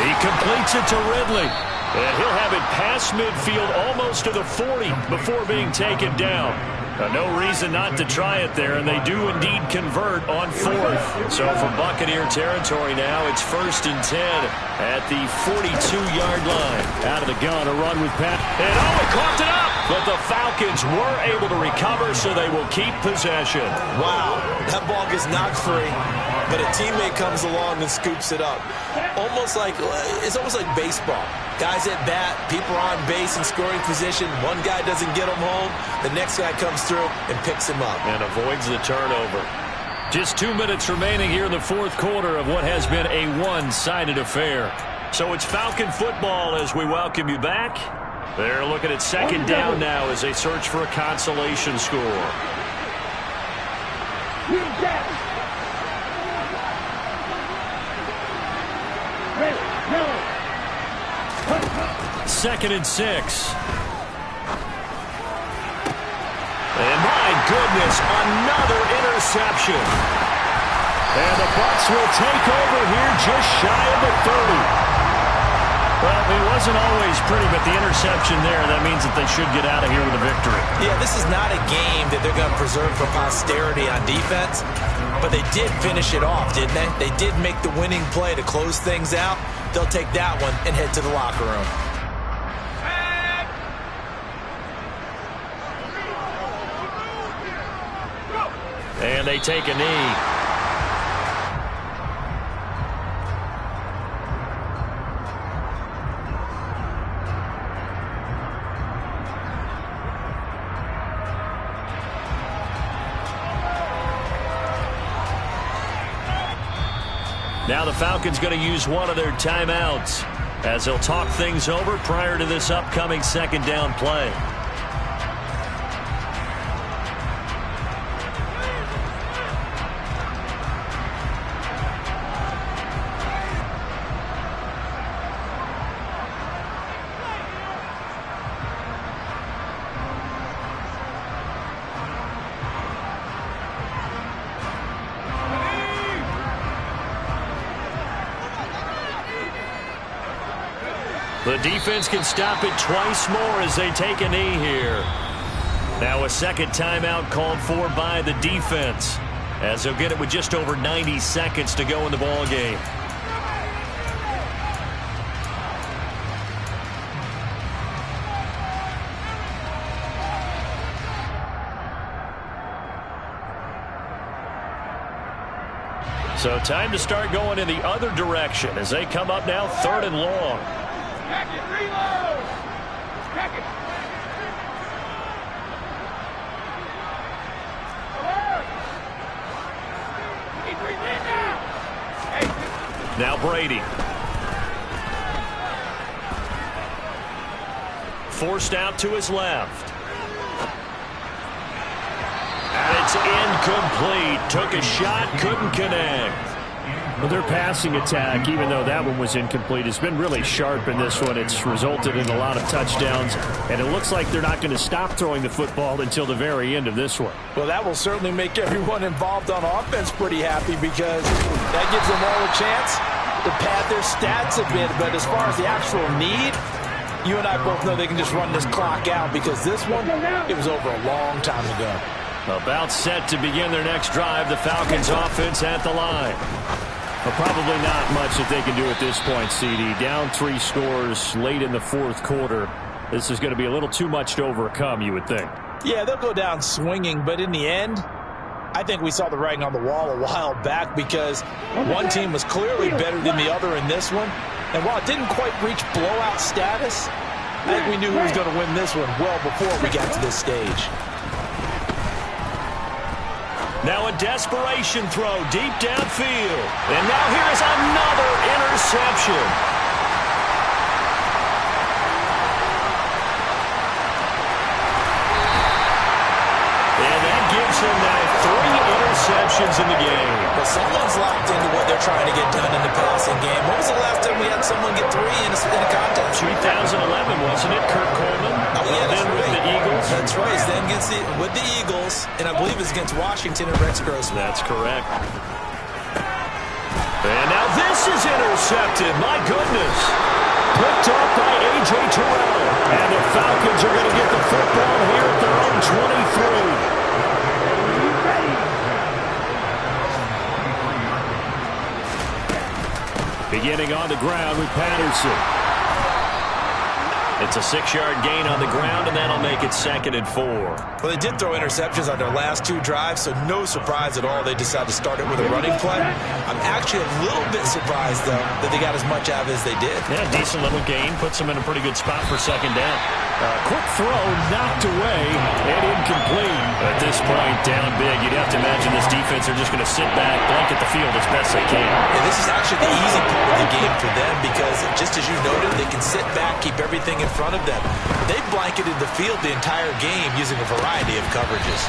He completes it to Ridley. And he'll have it past midfield, almost to the 40 before being taken down. No reason not to try it there, and they do indeed convert on 4th. So from Buccaneer territory now, it's 1st and 10 at the 42-yard line. Out of the gun, a run with Pat. And he coughed it up! But the Falcons were able to recover, so they will keep possession. Wow, that ball gets knocked free, but a teammate comes along and scoops it up. It's almost like baseball. Guys at bat, people are on base in scoring position. One guy doesn't get him home. The next guy comes through and picks him up. And avoids the turnover. Just 2 minutes remaining here in the 4th quarter of what has been a one-sided affair. So it's Falcon football as we welcome you back. They're looking at 2nd down now as they search for a consolation score. 2nd and 6. And my goodness, another interception. And the Bucs will take over here just shy of the 30. Well, it wasn't always pretty, but the interception there, that means that they should get out of here with a victory. Yeah, this is not a game that they're going to preserve for posterity on defense, but they did finish it off, didn't they? They did make the winning play to close things out. They'll take that one and head to the locker room. And they take a knee. Now the Falcons going to use one of their timeouts as they'll talk things over prior to this upcoming 2nd down play. The defense can stop it twice more as they take a knee here. Now a 2nd timeout called for by the defense as they'll get it with just over 90 seconds to go in the ball game. So time to start going in the other direction as they come up now 3rd and long. Reload! Check it! Now Brady. Forced out to his left. And it's incomplete. Took a shot, couldn't connect. Well, their passing attack, even though that one was incomplete, has been really sharp in this one. It's resulted in a lot of touchdowns, and it looks like they're not going to stop throwing the football until the very end of this one. Well, that will certainly make everyone involved on offense pretty happy because that gives them all a chance to pad their stats a bit. But as far as the actual need, you and I both know they can just run this clock out because this one, it was over a long time ago. About set to begin their next drive, the Falcons offense at the line. Well, probably not much that they can do at this point, CD. Down 3 scores late in the 4th quarter. This is going to be a little too much to overcome, you would think. Yeah, they'll go down swinging, but in the end, I think we saw the writing on the wall a while back because one team was clearly better than the other in this one. And while it didn't quite reach blowout status, I think we knew who was going to win this one well before we got to this stage. Now a desperation throw deep downfield. And now here is another interception. And that gives him now 3 interceptions in the game. But someone's locked into what they're trying to get done in the passing game. When was the last time we had someone get 3 in a contest? 2011, wasn't it? Kurt Coleman. Oh, yeah, that's then right. With the Eagles. That's right. Then with the Eagles, and I believe it's against Washington and Rex Grossman. That's correct. And now this is intercepted. My goodness. Picked off by A.J. Beginning on the ground with Patterson. It's a 6-yard gain on the ground, and that'll make it 2nd and 4. Well, they did throw interceptions on their last 2 drives, so no surprise at all they decided to start it with a running play. I'm actually a little bit surprised, though, that they got as much out of it as they did. Yeah, decent little gain. Puts them in a pretty good spot for 2nd down. Quick throw, knocked away, and incomplete. At this point, down big. You'd have to imagine this defense are just going to sit back, blanket the field as best they can. Yeah, this is actually the easy part of the game for them because, just as you noted, they can sit back, keep everything in front of them. They've blanketed the field the entire game using a variety of coverages.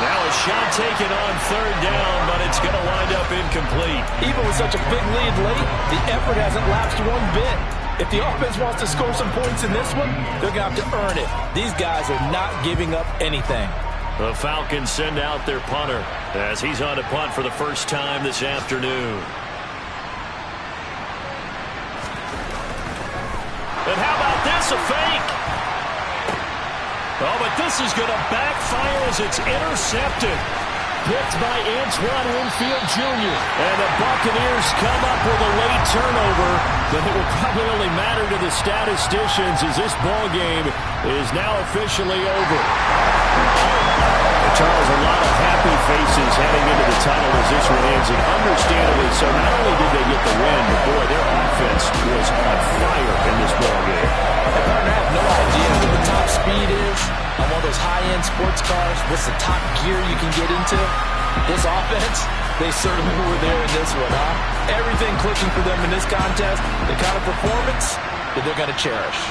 Now a shot taken on 3rd down, but it's going to wind up incomplete. Even with such a big lead late, the effort hasn't lapsed one bit. If the offense wants to score some points in this one, they're going to have to earn it. These guys are not giving up anything. The Falcons send out their punter as he's on to punt for the first time this afternoon. And how about this, a fake? Oh, but this is going to backfire as it's intercepted. Picked by Antoine Winfield Jr. And the Buccaneers come up with a late turnover, but it will probably only matter to the statisticians as this ball game is now officially over. Charles, a lot of happy faces heading into the tunnel as this one ends, and understandably so. Not only did they get the win, but boy, their offense was on fire in this ball game. And partner, I have no idea what the top speed is on one of those high-end sports cars. What's the top gear you can get into? This offense, they certainly were there in this one, huh? Everything clicking for them in this contest, the kind of performance that they're going to cherish.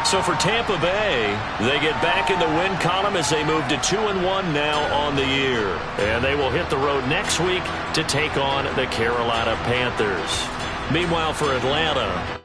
So for Tampa Bay, they get back in the win column as they move to 2-1 now on the year. And they will hit the road next week to take on the Carolina Panthers. Meanwhile, for Atlanta,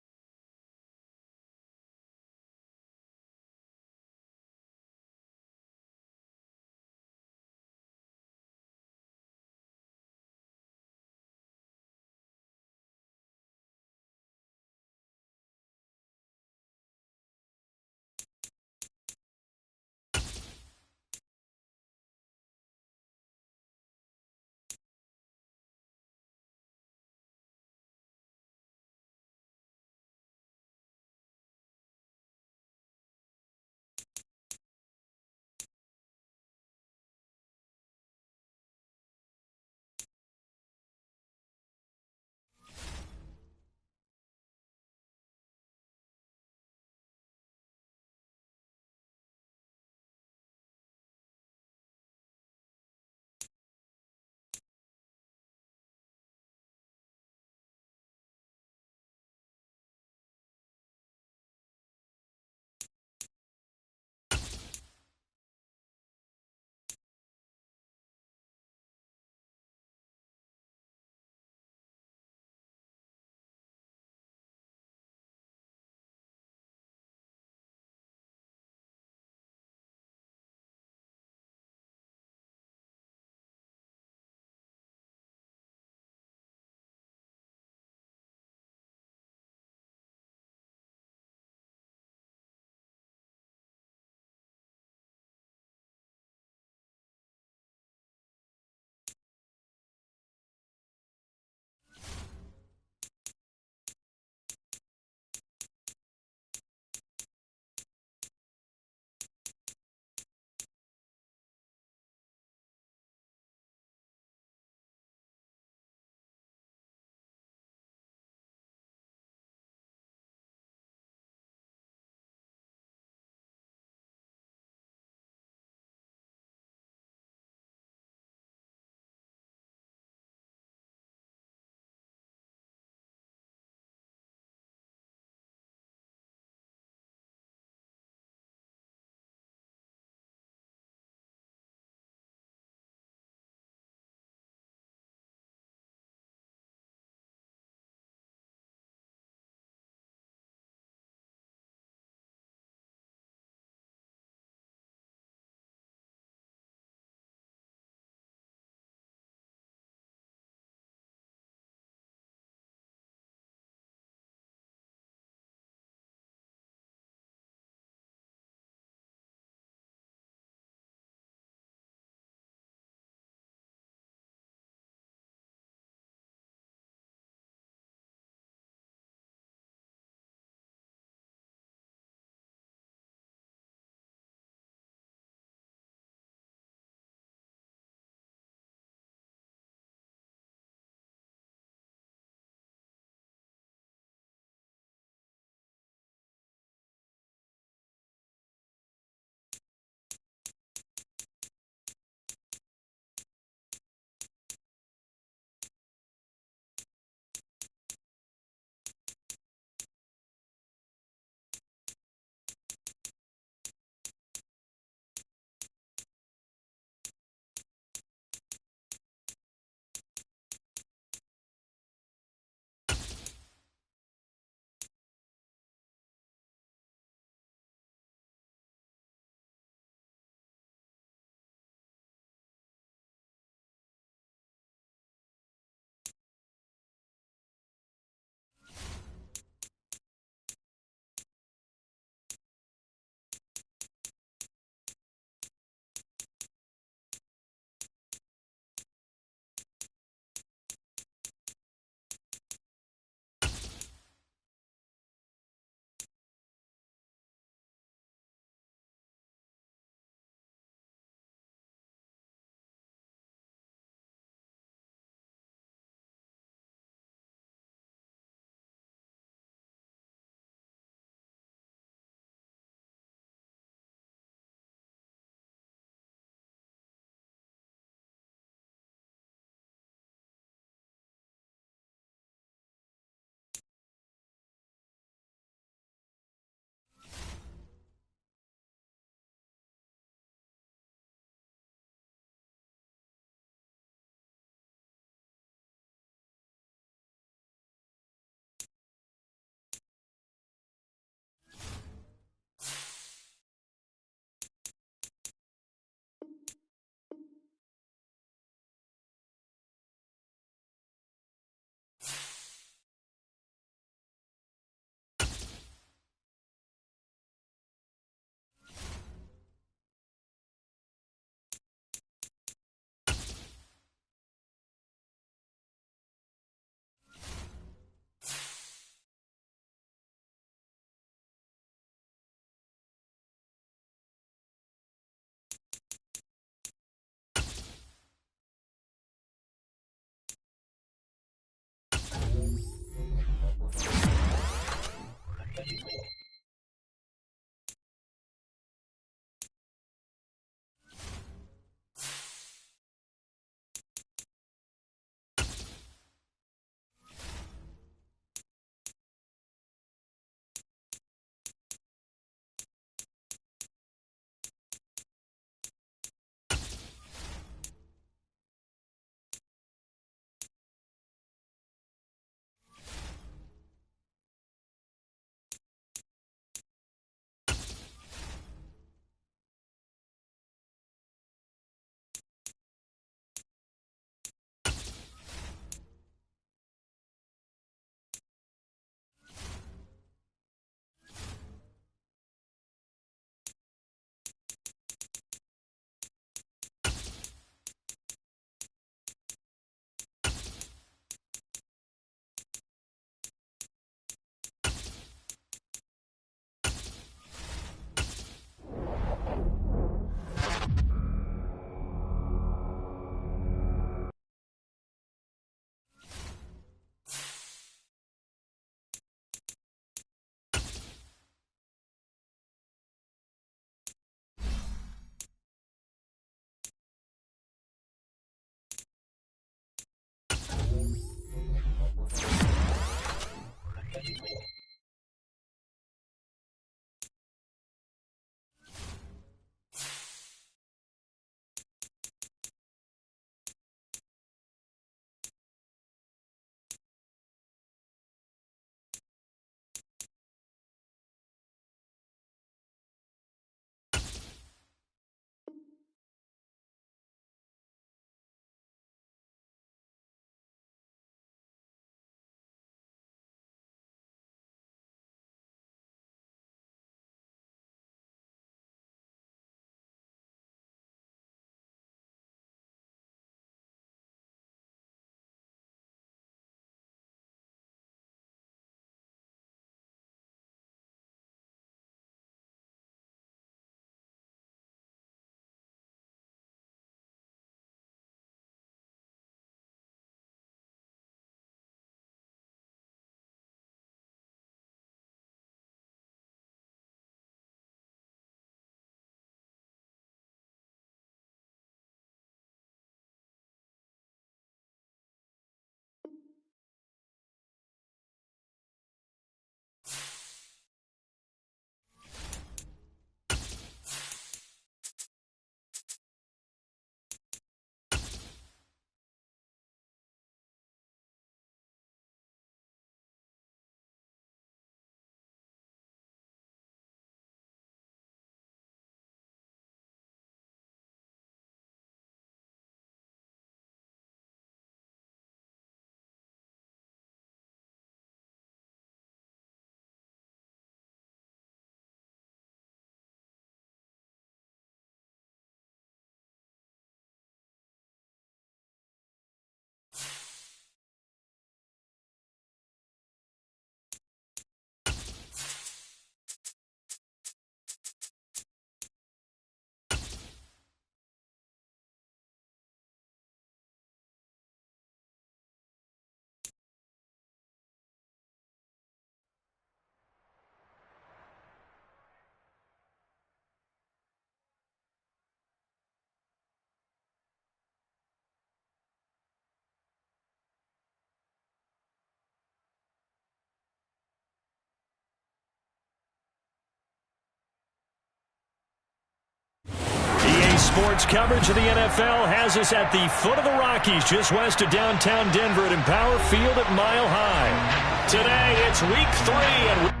Sports coverage of the NFL has us at the foot of the Rockies, just west of downtown Denver at Empower Field at Mile High. Today, it's Week 3, and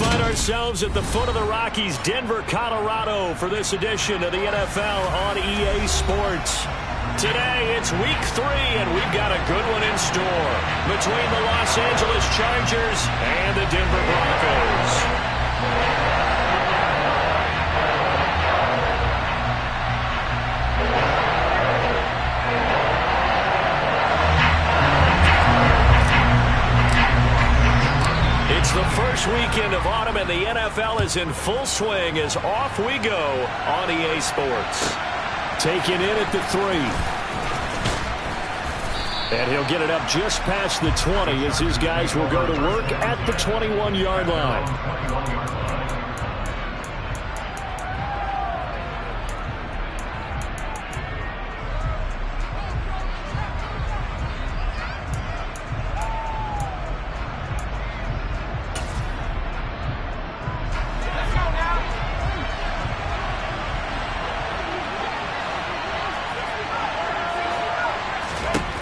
find ourselves at the foot of the Rockies, Denver, Colorado, for this edition of the NFL on EA Sports. Today, it's Week 3, and we've got a good one in store between the Los Angeles Chargers and the Denver Broncos. The first weekend of autumn in the NFL is in full swing as off we go on EA Sports. Taken in at the 3. And he'll get it up just past the 20 as his guys will go to work at the 21-yard line.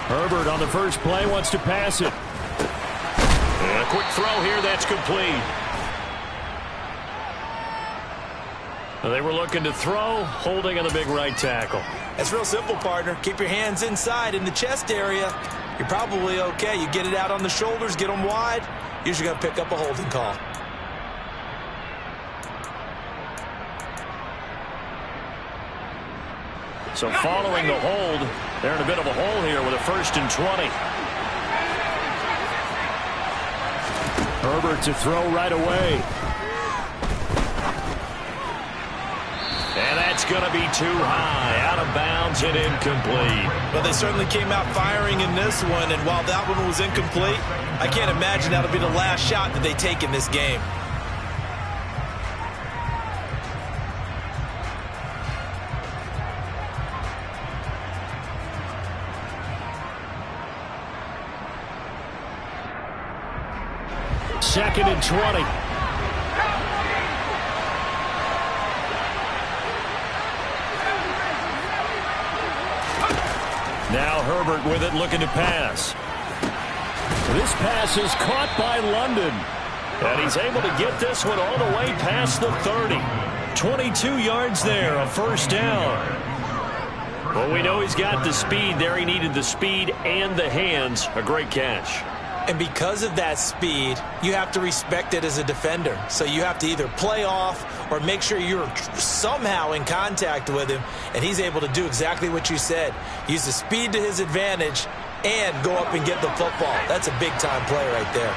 Herbert on the first play wants to pass it. And a quick throw here that's complete. Well, they were looking to throw, holding on the big right tackle. It's real simple, partner. Keep your hands inside in the chest area. You're probably okay. You get it out on the shoulders, get them wide. Usually going to pick up a holding call. So following the hold, they're in a bit of a hole here with a 1st and 20. Herbert to throw right away. And that's going to be too high, out of bounds and incomplete. Well, they certainly came out firing in this one, and while that one was incomplete, I can't imagine that'll be the last shot that they take in this game. Second and 20. Now Herbert with it, looking to pass. This pass is caught by London. And he's able to get this one all the way past the 30. 22 yards there, a 1st down. Well, we know he's got the speed there. He needed the speed and the hands. A great catch. And because of that speed, you have to respect it as a defender. So you have to either play off or make sure you're somehow in contact with him, and he's able to do exactly what you said. Use the speed to his advantage and go up and get the football. That's a big-time play right there.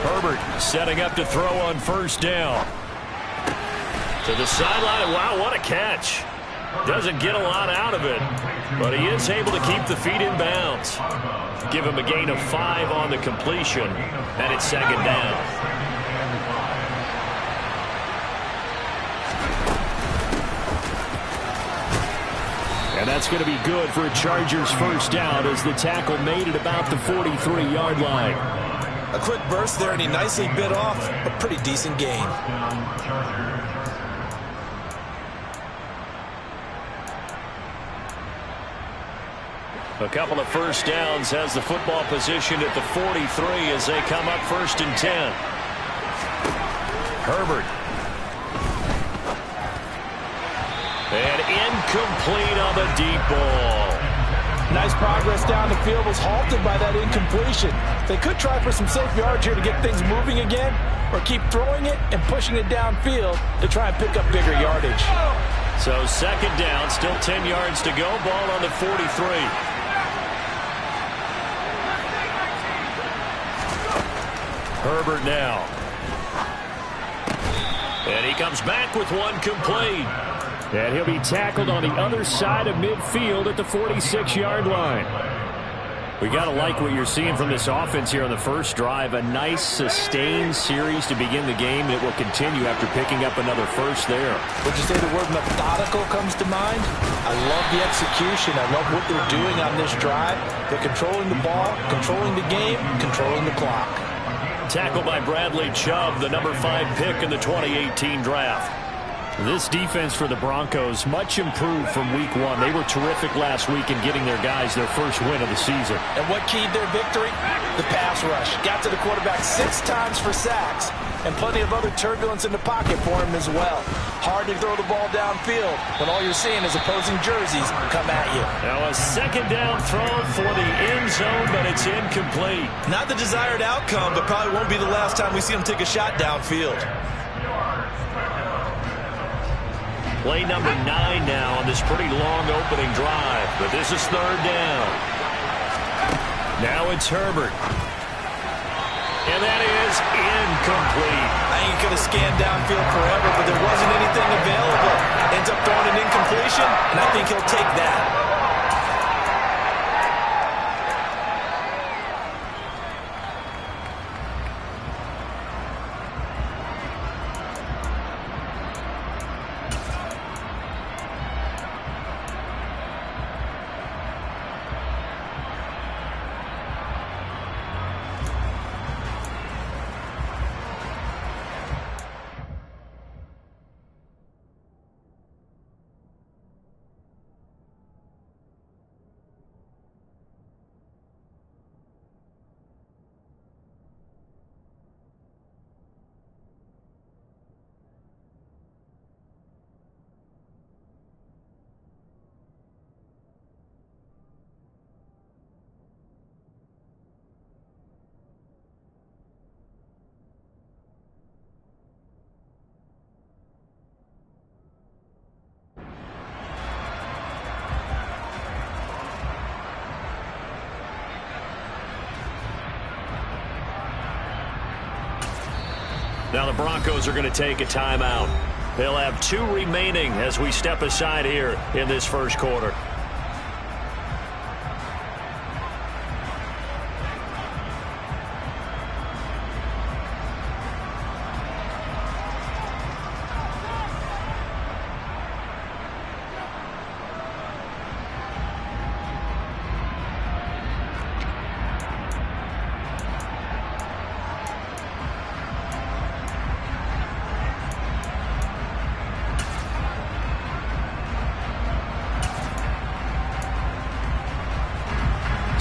Herbert setting up to throw on 1st down. To the sideline. Wow, what a catch. Doesn't get a lot out of it, but he is able to keep the feet in bounds. Give him a gain of 5 on the completion, and it's 2nd down. And that's going to be good for a Chargers 1st down as the tackle made it about the 43-yard line. A quick burst there, and he nicely bit off a pretty decent gain. A couple of 1st downs, has the football position at the 43 as they come up 1st and 10. Herbert. And incomplete on the deep ball. Nice progress down the field, was halted by that incompletion. They could try for some safe yards here to get things moving again, or keep throwing it and pushing it downfield to try and pick up bigger yardage. So 2nd down, still 10 yards to go, ball on the 43. Herbert now. And he comes back with one complete. And he'll be tackled on the other side of midfield at the 46-yard line. We got to like what you're seeing from this offense here on the first drive. A nice, sustained series to begin the game. It will continue after picking up another first there. Would you say the word methodical comes to mind? I love the execution. I love what they're doing on this drive. They're controlling the ball, controlling the game, controlling the clock. Tackled by Bradley Chubb, the number 5 pick in the 2018 draft. This defense for the Broncos, much improved from week 1. They were terrific last week in getting their guys their first win of the season. And what keyed their victory? The pass rush. Got to the quarterback 6 times for sacks, and plenty of other turbulence in the pocket for him as well. Hard to throw the ball downfield when all you're seeing is opposing jerseys come at you. Now a 2nd down throw for the end zone, but it's incomplete. Not the desired outcome, but probably won't be the last time we see him take a shot downfield. Play number 9 now on this pretty long opening drive, but this is 3rd down. Now it's Herbert. And that is incomplete. I ain't going to scan downfield forever, but there wasn't anything available. Ends up throwing an incompletion, and I think he'll take that. Now the Broncos are going to take a timeout. They'll have 2 remaining as we step aside here in this first quarter.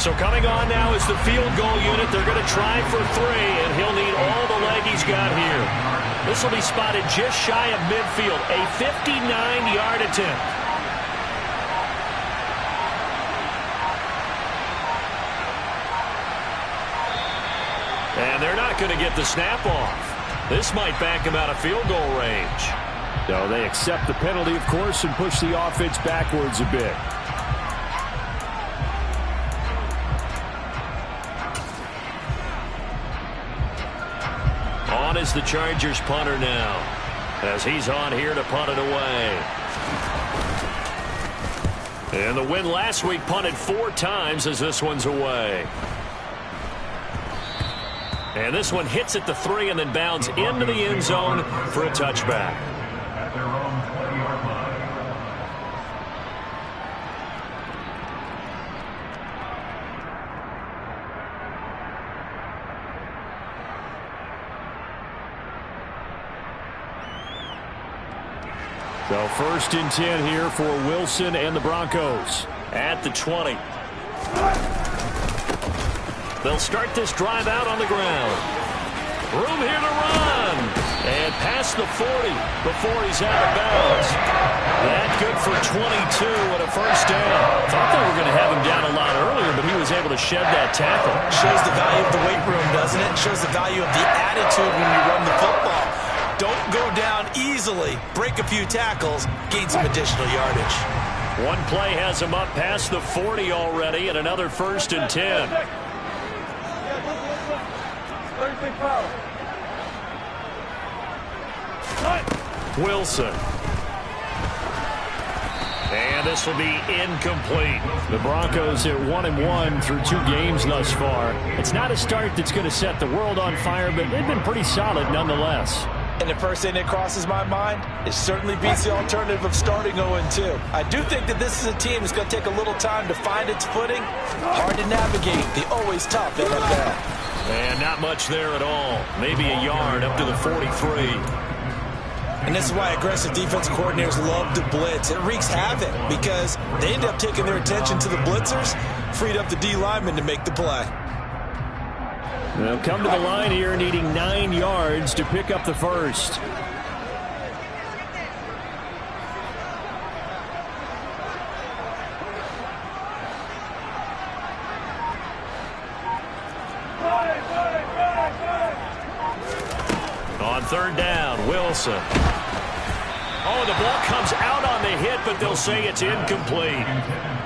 So coming on now is the field goal unit. They're going to try for 3, and he'll need all the leg he's got here. This will be spotted just shy of midfield, a 59-yard attempt. And they're not going to get the snap off. This might back him out of field goal range. No, they accept the penalty, of course, and push the offense backwards a bit. On is the Chargers punter now, as he's on here to punt it away. And the win last week punted 4 times as this one's away. And this one hits at the 3 and then bounds into the end zone for a touchback. So 1st and 10 here for Wilson and the Broncos. At the 20. They'll start this drive out on the ground. Room here to run. And past the 40 before he's out of bounds. That good for 22 and a first down. Thought they were going to have him down a lot earlier, but he was able to shed that tackle. Shows the value of the weight room, doesn't it? Shows the value of the attitude when you run the football. Don't go down easily. Break a few tackles. Gain some additional yardage. One play has him up past the 40 already, and another 1st and 10. Wilson. And this will be incomplete. The Broncos at 1-1 through 2 games thus far. It's not a start that's going to set the world on fire, but they've been pretty solid nonetheless. And the first thing that crosses my mind, it certainly beats the alternative of starting 0-2. I do think that this is a team that's going to take a little time to find its footing. Hard to navigate the always tough NFL. And not much there at all. Maybe a yard up to the 43. And this is why aggressive defensive coordinators love to blitz. It wreaks havoc because they end up taking their attention to the blitzers, freed up the D lineman to make the play. They'll come to the line here needing 9 yards to pick up the first. On 3rd down, Wilson. Oh, the ball comes out on the hit, but they'll say it's incomplete.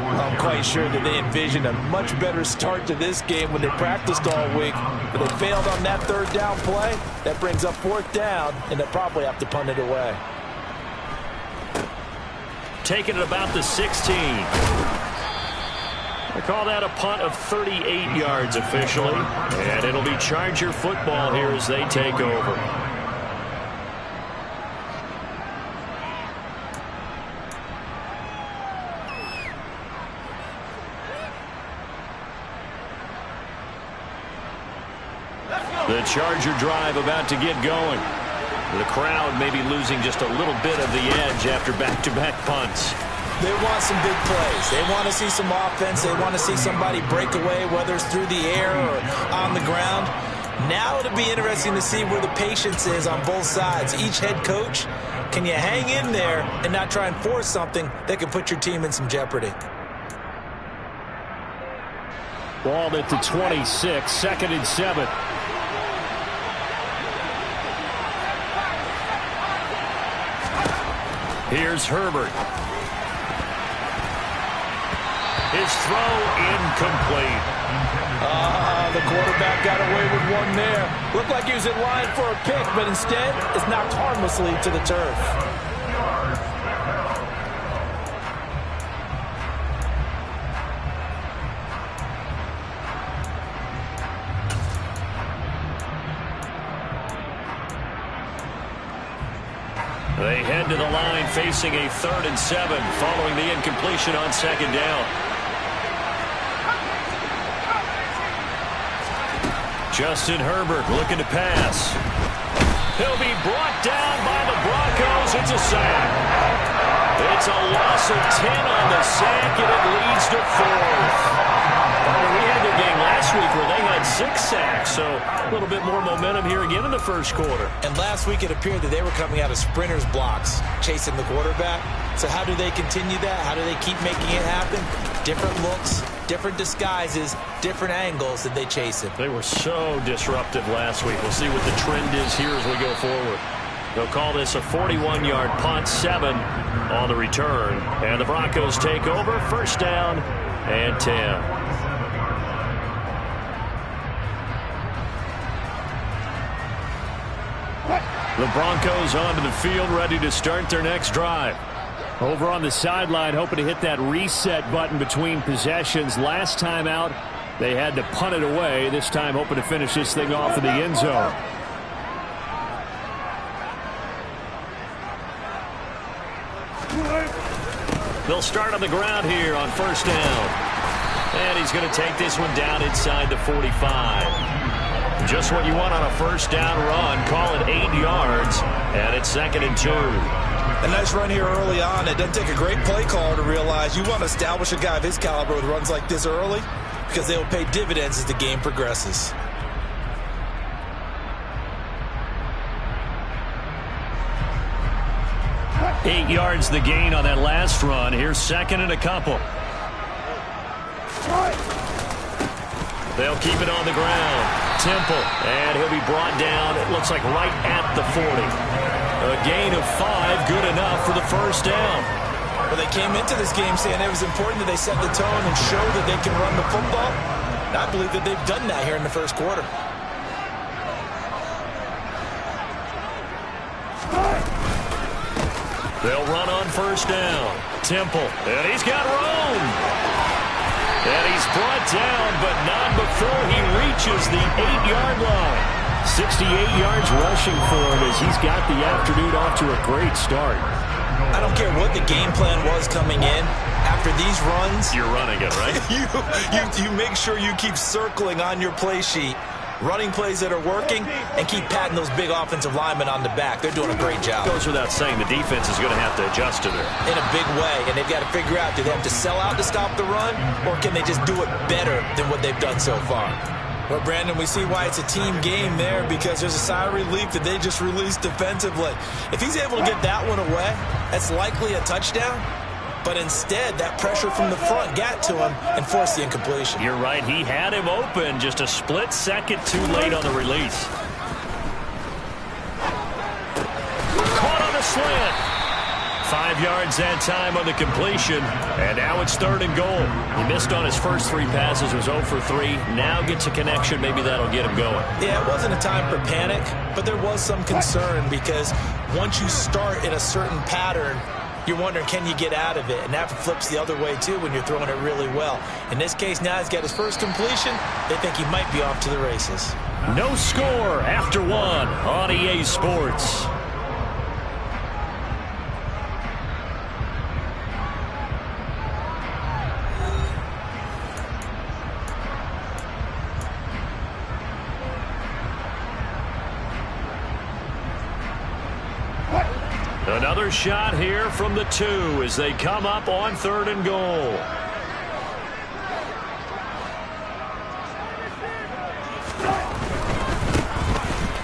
I'm quite sure that they envisioned a much better start to this game when they practiced all week. But they failed on that third down play. That brings up fourth down, and they'll probably have to punt it away. Taking it about the 16. They call that a punt of 38 yards officially. And it'll be Charger football here as they take over. The Charger drive about to get going. The crowd maybe losing just a little bit of the edge after back-to-back punts. They want some big plays. They want to see some offense. They want to see somebody break away, whether it's through the air or on the ground. Now it'll be interesting to see where the patience is on both sides. Each head coach, can you hang in there and not try and force something that could put your team in some jeopardy? Ball at the 26, 2nd and 7. Here's Herbert. His throw incomplete. The quarterback got away with one there. Looked like he was in line for a pick, but instead it's knocked harmlessly to the turf. They head to the line facing a 3rd and 7 following the incompletion on 2nd down. Justin Herbert looking to pass. He'll be brought down by the Broncos. It's a sack. It's a loss of 10 on the sack, and it leads to 4th. We had their game last week where they had 6 sacks, so a little bit more momentum here again in the first quarter. And last week it appeared that they were coming out of sprinters blocks, chasing the quarterback. So how do they continue that? How do they keep making it happen? Different looks, different disguises, different angles that they chase it. They were so disruptive last week. We'll see what the trend is here as we go forward. They'll call this a 41-yard punt, 7 on the return. And the Broncos take over, 1st down and 10. The Broncos onto the field, ready to start their next drive. Over on the sideline, hoping to hit that reset button between possessions. Last time out, they had to punt it away. This time, hoping to finish this thing off in the end zone. They'll start on the ground here on 1st down. And he's going to take this one down inside the 45. Just what you want on a 1st down run. Call it 8 yards, and it's 2nd and 2. A nice run here early on. It doesn't take a great play caller to realize you want to establish a guy of his caliber with runs like this early because they will pay dividends as the game progresses. Eight yards the gain on that last run. Here's 2nd and a couple. They'll keep it on the ground. Temple, and he'll be brought down, it looks like right at the 40. A gain of 5, good enough for the 1st down. Well, they came into this game saying it was important that they set the tone and show that they can run the football. And I believe that they've done that here in the first quarter. They'll run on 1st down. Temple, and he's got room. And he's brought down, but not before he reaches the 8-yard line. 68 yards rushing for him as he's got the afternoon off to a great start. I don't care what the game plan was coming in. After these runs, you're running it, right? you make sure you keep circling on your play sheet, running plays that are working, and keep patting those big offensive linemen on the back. They're doing a great job. Goes without saying, the defense is going to have to adjust to it. In a big way, and they've got to figure out, do they have to sell out to stop the run, or can they just do it better than what they've done so far? Well, Brandon, we see why it's a team game there because there's a sigh of relief that they just released defensively. If he's able to get that one away, that's likely a touchdown. But instead, that pressure from the front got to him and forced the incompletion. You're right. He had him open, just a split second too late on the release. Caught on a slant. 5 yards that time on the completion, and now it's 3rd and goal. He missed on his first 3 passes, was 0 for 3. Now gets a connection. Maybe that'll get him going. Yeah, it wasn't a time for panic, but there was some concern because once you start in a certain pattern, you're wondering, can you get out of it? And that flips the other way, too, when you're throwing it really well. In this case, now he's got his first completion. They think he might be off to the races. No score after 1 on EA Sports. Another shot here from the 2 as they come up on 3rd and goal.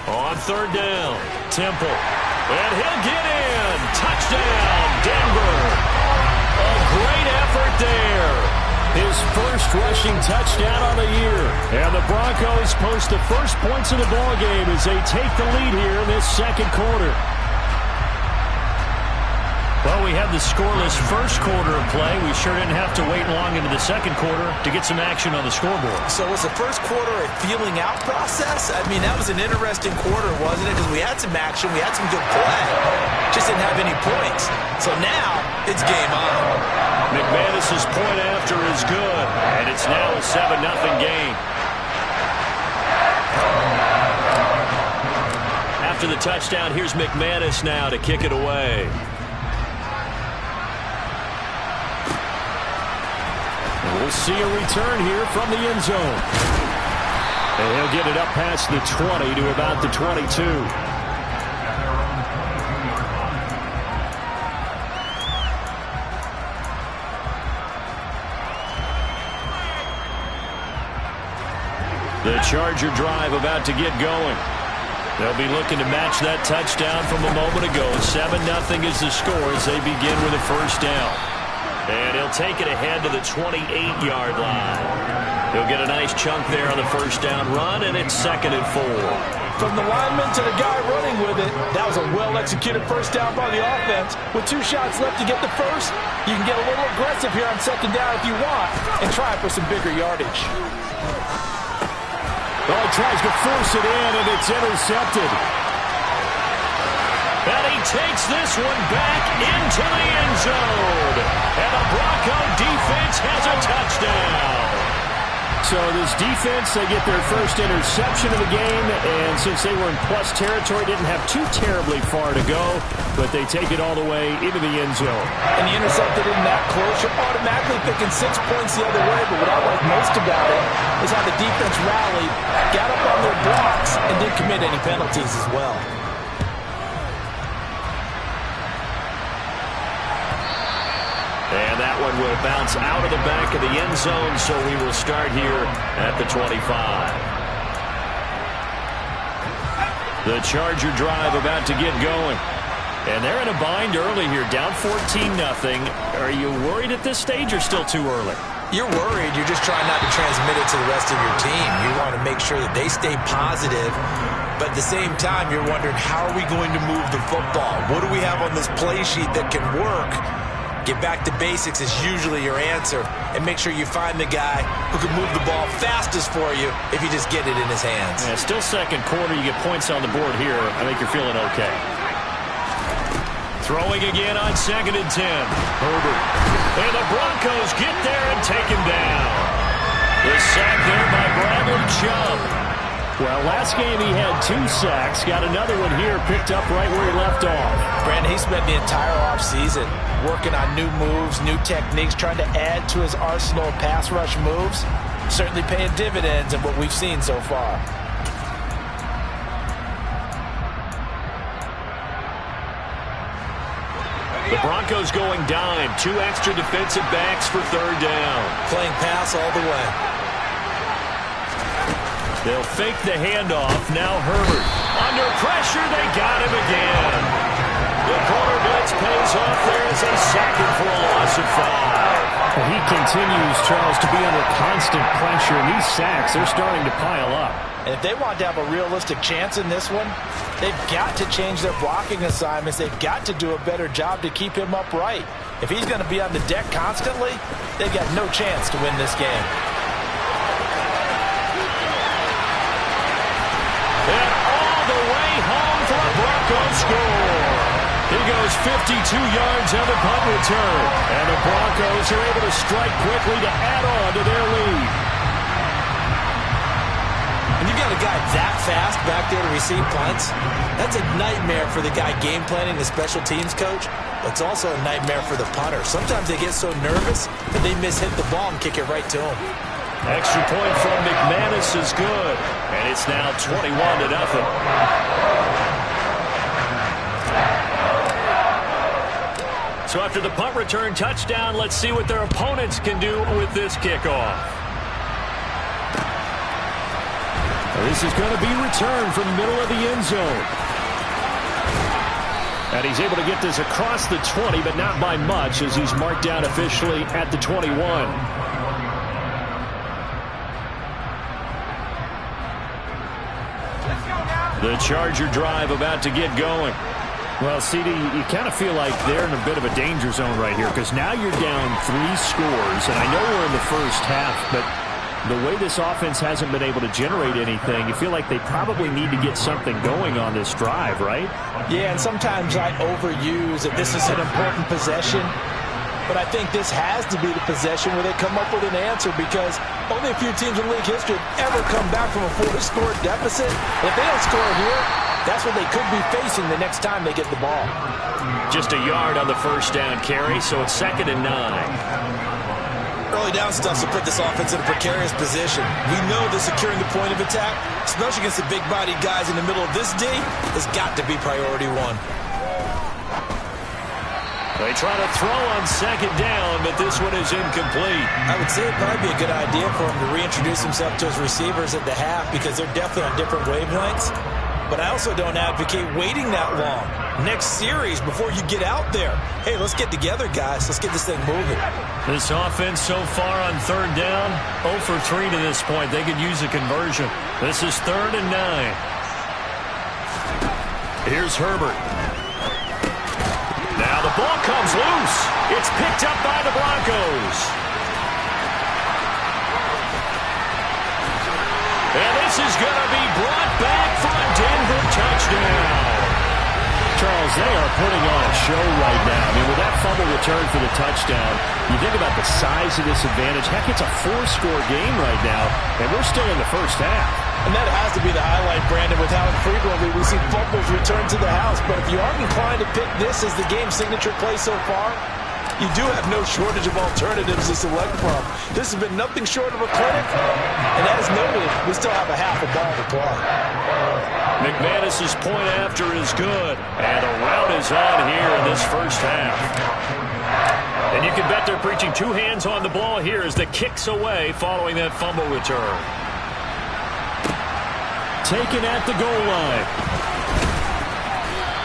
On 3rd down, Temple. And he'll get in. Touchdown, Denver. A great effort there. His first rushing touchdown on the year. And the Broncos post the first points of the ballgame as they take the lead here in this 2nd quarter. Well, we had the scoreless first quarter of play. We sure didn't have to wait long into the 2nd quarter to get some action on the scoreboard. So was the first quarter a feeling out process? I mean, that was an interesting quarter, wasn't it? Because we had some action, we had some good play. Just didn't have any points. So now it's game on. McManus's point after is good, and it's now a 7-0 game. After the touchdown, here's McManus now to kick it away. We'll see a return here from the end zone. And he'll get it up past the 20 to about the 22. The Charger drive about to get going. They'll be looking to match that touchdown from a moment ago. 7-0 is the score as they begin with a first down. And he'll take it ahead to the 28-yard line. He'll get a nice chunk there on the first down run, and it's 2nd and 4. From the lineman to the guy running with it, that was a well-executed first down by the offense. With 2 shots left to get the first, you can get a little aggressive here on 2nd down if you want and try for some bigger yardage. Well, he tries to force it in, and it's intercepted. And he takes this one back into the end zone. And the Bronco defense has a touchdown. So this defense, they get their first interception of the game. And since they were in plus territory, didn't have too terribly far to go. But they take it all the way into the end zone. And you intercepted in that close, you're automatically thinking 6 points the other way. But what I like most about it is how the defense rallied, got up on their blocks, and didn't commit any penalties as well. And that one will bounce out of the back of the end zone, so we will start here at the 25. The Charger drive about to get going. And they're in a bind early here, down 14-0. Are you worried at this stage or still too early? You're worried. You're just trying not to transmit it to the rest of your team. You want to make sure that they stay positive. But at the same time, you're wondering, how are we going to move the football? What do we have on this play sheet that can work? Get back to basics is usually your answer. And make sure you find the guy who can move the ball fastest for you if you just get it in his hands. Yeah, still 2nd quarter. You get points on the board here. I think you're feeling okay. Throwing again on 2nd and 10. Herbert. And the Broncos get there and take him down. The sack there by Bradley Chubb. Well, last game he had 2 sacks. Got another one here picked up right where he left off. Brandon, he spent the entire offseason working on new moves, new techniques, trying to add to his arsenal of pass rush moves. Certainly paying dividends in what we've seen so far. The Broncos going dime. 2 extra defensive backs for 3rd down. Playing pass all the way. They'll fake the handoff. Now Herbert. Under pressure, they got him again. The corner blitz pays off there as they sack him for a loss of 5. Well, he continues, Charles, to be under constant pressure, and these sacks, they're starting to pile up. And if they want to have a realistic chance in this one, they've got to change their blocking assignments. They've got to do a better job to keep him upright. If he's going to be on the deck constantly, they've got no chance to win this game. And all the way home for a Broncos score. He goes 52 yards on the punt return. And the Broncos are able to strike quickly to add on to their lead. And you got a guy that fast back there to receive punts. That's a nightmare for the guy game planning, the special teams coach. But it's also a nightmare for the punter. Sometimes they get so nervous that they miss-hit the ball and kick it right to him. Extra point from McManus is good. And it's now 21-0. So after the punt return touchdown, let's see what their opponents can do with this kickoff. This is going to be returned from the middle of the end zone. And he's able to get this across the 20, but not by much, as he's marked down officially at the 21. The Charger drive about to get going. Well, CD, you kind of feel like they're in a bit of a danger zone right here, because now you're down 3 scores, and I know we're in the first half, but the way this offense hasn't been able to generate anything, you feel like they probably need to get something going on this drive, right? Yeah, and sometimes I overuse that this is an important possession, but I think this has to be the possession where they come up with an answer, because only a few teams in league history have ever come back from a 4-score deficit. If they don't score here, that's what they could be facing the next time they get the ball. Just a yard on the first down carry, so it's 2nd and 9. Early down stuff to put this offense in a precarious position. We know that securing the point of attack, especially against the big-bodied guys in the middle of this D, has got to be priority 1. They try to throw on 2nd down, but this one is incomplete. I would say it'd probably be a good idea for him to reintroduce himself to his receivers at the half, because they're definitely on different wavelengths. But I also don't advocate waiting that long. Next series before you get out there. Hey, let's get together, guys. Let's get this thing moving. This offense so far on 3rd down, 0 for 3 to this point. They could use a conversion. This is 3rd and 9. Here's Herbert. Now the ball comes loose. It's picked up by the Broncos. And this is going to be brought back for a Denver touchdown. Charles, they are putting on a show right now. I mean, with that fumble return for the touchdown, you think about the size of this advantage. Heck, it's a 4-score game right now, and we're still in the first half. And that has to be the highlight, Brandon, with how infrequently we see fumbles return to the house. But if you aren't inclined to pick this as the game's signature play so far, you do have no shortage of alternatives to select from. This has been nothing short of a clinic. And as noted, we still have a half a ball to play. McManus's point after is good. And a rout is on here in this first half. And you can bet they're preaching 2 hands on the ball here as the kick's away following that fumble return. Taken at the goal line.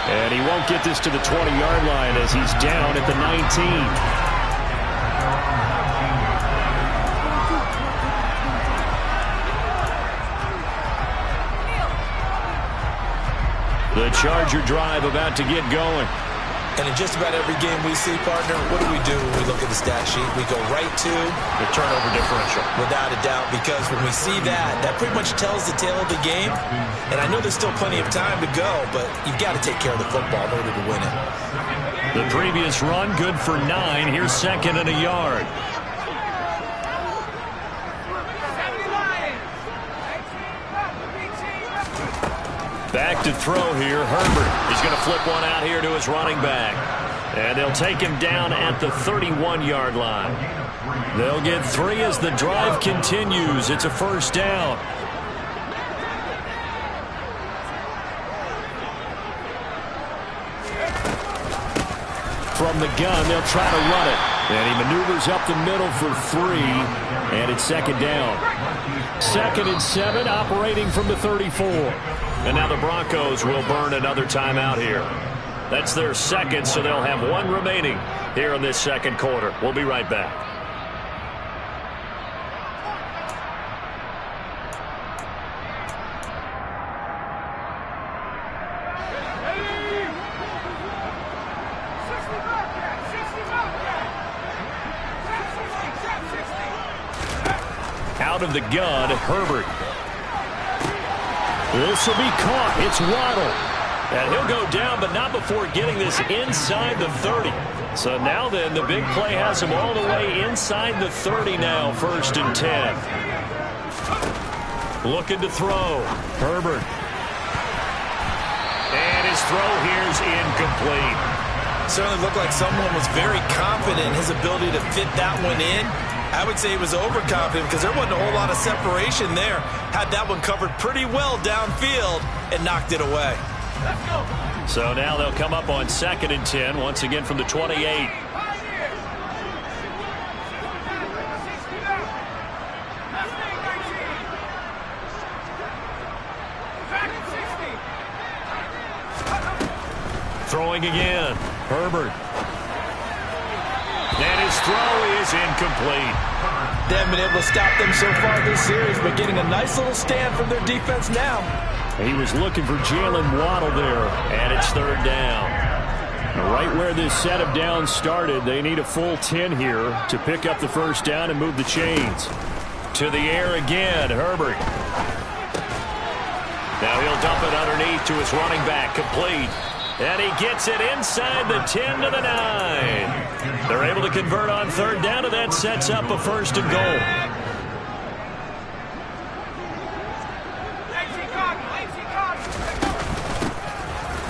And he won't get this to the 20-yard line as he's down at the 19. The Charger drive about to get going. And in just about every game we see, partner, what do we do when we look at the stat sheet? We go right to the turnover differential. Without a doubt, because when we see that, that pretty much tells the tale of the game. And I know there's still plenty of time to go, but you've got to take care of the football in order to win it. The previous run, good for 9. Here's 2nd and a yard. Back to throw here, Herbert. He's going to flip one out here to his running back. And they'll take him down at the 31-yard line. They'll get 3 as the drive continues. It's a first down. From the gun, they'll try to run it. And he maneuvers up the middle for 3. And it's 2nd down. 2nd and 7, operating from the 34. And now the Broncos will burn another timeout here. That's their second, so they'll have one remaining here in this second quarter. We'll be right back. Out of the gun, Herbert. This will be caught. It's Waddle. And he'll go down, but not before getting this inside the 30. So now then, the big play has him all the way inside the 30 now, 1st and 10. Looking to throw. Herbert. And his throw here's incomplete. Certainly looked like someone was very confident in his ability to fit that one in. I would say he was overconfident because there wasn't a whole lot of separation there. Had that one covered pretty well downfield and knocked it away. So now they'll come up on 2nd and 10, once again from the 28. Throwing again. Herbert. And his throw is incomplete. They haven't been able to stop them so far this series, but getting a nice little stand from their defense now. He was looking for Jalen Waddle there. And it's 3rd down. Right where this set of downs started, they need a full 10 here to pick up the 1st down and move the chains. To the air again, Herbert. Now he'll dump it underneath to his running back, complete. And he gets it inside the 10 to the 9. They're able to convert on 3rd down, and that sets up a 1st and goal.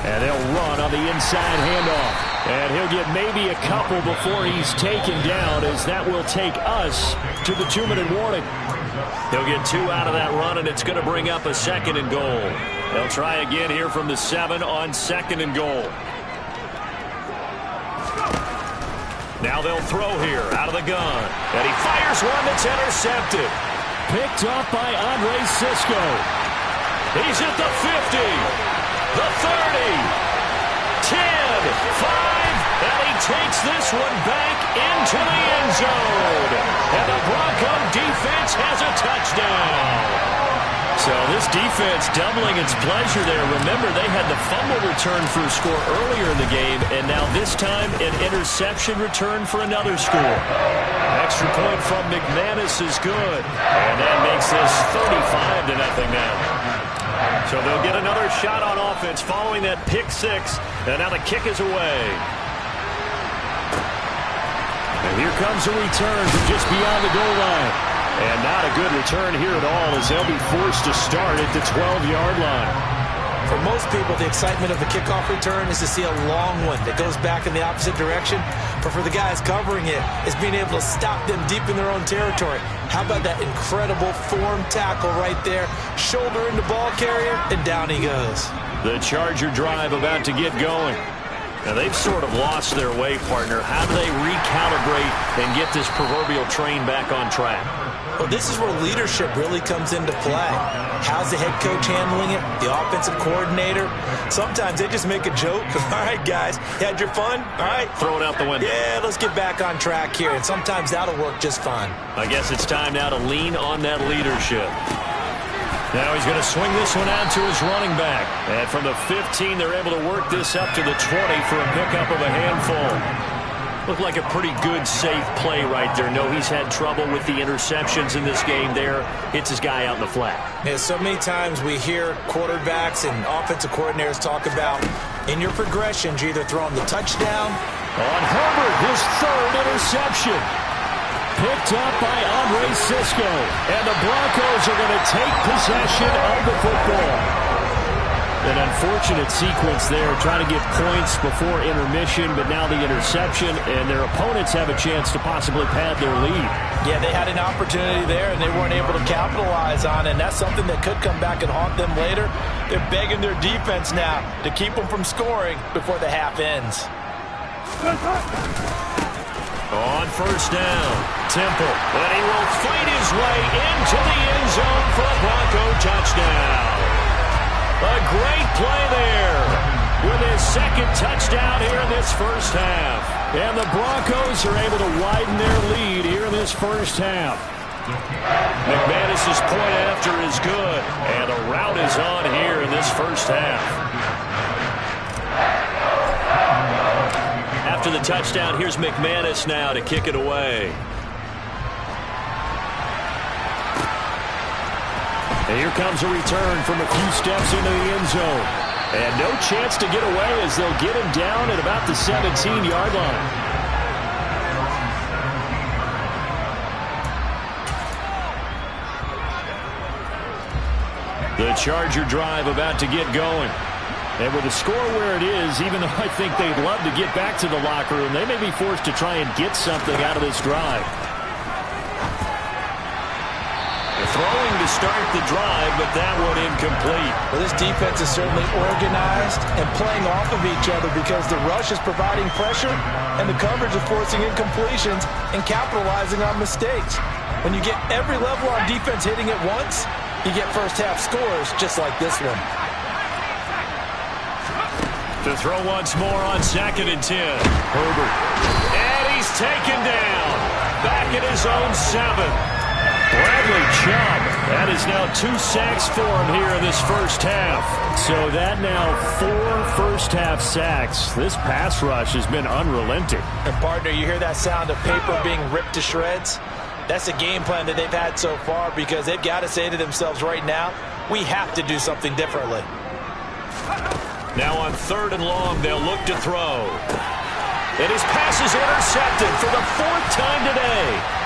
And they'll run on the inside handoff. And he'll get maybe a couple before he's taken down, as that will take us to the 2-minute warning. He'll get 2 out of that run, and it's going to bring up a 2nd and goal. They'll try again here from the 7 on 2nd and goal. Now they'll throw here out of the gun. And he fires one that's intercepted. Picked up by Andre Sisco. He's at the 50, the 30, 10, 5, and he takes this one back into the end zone. And the Bronco defense has a touchdown. So this defense doubling its pleasure there. Remember, they had the fumble return for a score earlier in the game, and now this time an interception return for another score. Extra point from McManus is good, and that makes this 35-0 now. So they'll get another shot on offense following that pick 6, and now the kick is away. And here comes a return from just beyond the goal line. And not a good return here at all, as they'll be forced to start at the 12-yard line. For most people, the excitement of the kickoff return is to see a long one that goes back in the opposite direction. But for the guys covering it, it's being able to stop them deep in their own territory. How about that incredible form tackle right there? Shoulder in the ball carrier, and down he goes. The Charger drive about to get going. Now, they've sort of lost their way, partner. How do they recalibrate and get this proverbial train back on track? Well, this is where leadership really comes into play. How's the head coach handling it? The offensive coordinator? Sometimes they just make a joke. All right, guys, you had your fun? All right. Throw it out the window. Yeah, let's get back on track here. And sometimes that'll work just fine. I guess it's time now to lean on that leadership. Now he's going to swing this one out to his running back. And from the 15, they're able to work this up to the 20 for a pickup of a handful. Looked like a pretty good, safe play right there. No, he's had trouble with the interceptions in this game there. Hits his guy out in the flat. Yeah, so many times we hear quarterbacks and offensive coordinators talk about in your progressions, you're either throwing the touchdown. On Herbert, his 3rd interception. Picked up by Andre Sisco. And the Broncos are going to take possession of the football. An unfortunate sequence there, trying to get points before intermission, but now the interception, and their opponents have a chance to possibly pad their lead. Yeah, they had an opportunity there, and they weren't able to capitalize on it, and that's something that could come back and haunt them later. They're begging their defense now to keep them from scoring before the half ends. On 1st down, Temple, and he will fight his way into the end zone for a Bronco touchdown. A great play there. with his second touchdown here in this first half. And the Broncos are able to widen their lead here in this first half. McManus's point after is good, and the route is on here in this first half. After the touchdown, here's McManus now to kick it away. And here comes a return from a few steps into the end zone. And no chance to get away as they'll get him down at about the 17-yard line. The Charger drive about to get going. And with the score where it is, even though I think they'd love to get back to the locker room, they may be forced to try and get something out of this drive. Throwing to start the drive, but that one incomplete. Well, this defense is certainly organized and playing off of each other because the rush is providing pressure and the coverage is forcing incompletions and capitalizing on mistakes. When you get every level on defense hitting at once, you get first-half scores just like this one. To throw once more on 2nd and 10. Herbert. And he's taken down. Back at his own 7. Bradley Chubb. That is now 2 sacks for him here in this first half. So that now 4 first-half sacks. This pass rush has been unrelenting. And partner, you hear that sound of paper being ripped to shreds? That's a game plan that they've had so far because they've got to say to themselves right now, we have to do something differently. Now on 3rd and long, they'll look to throw. And his pass is intercepted for the 4th time today.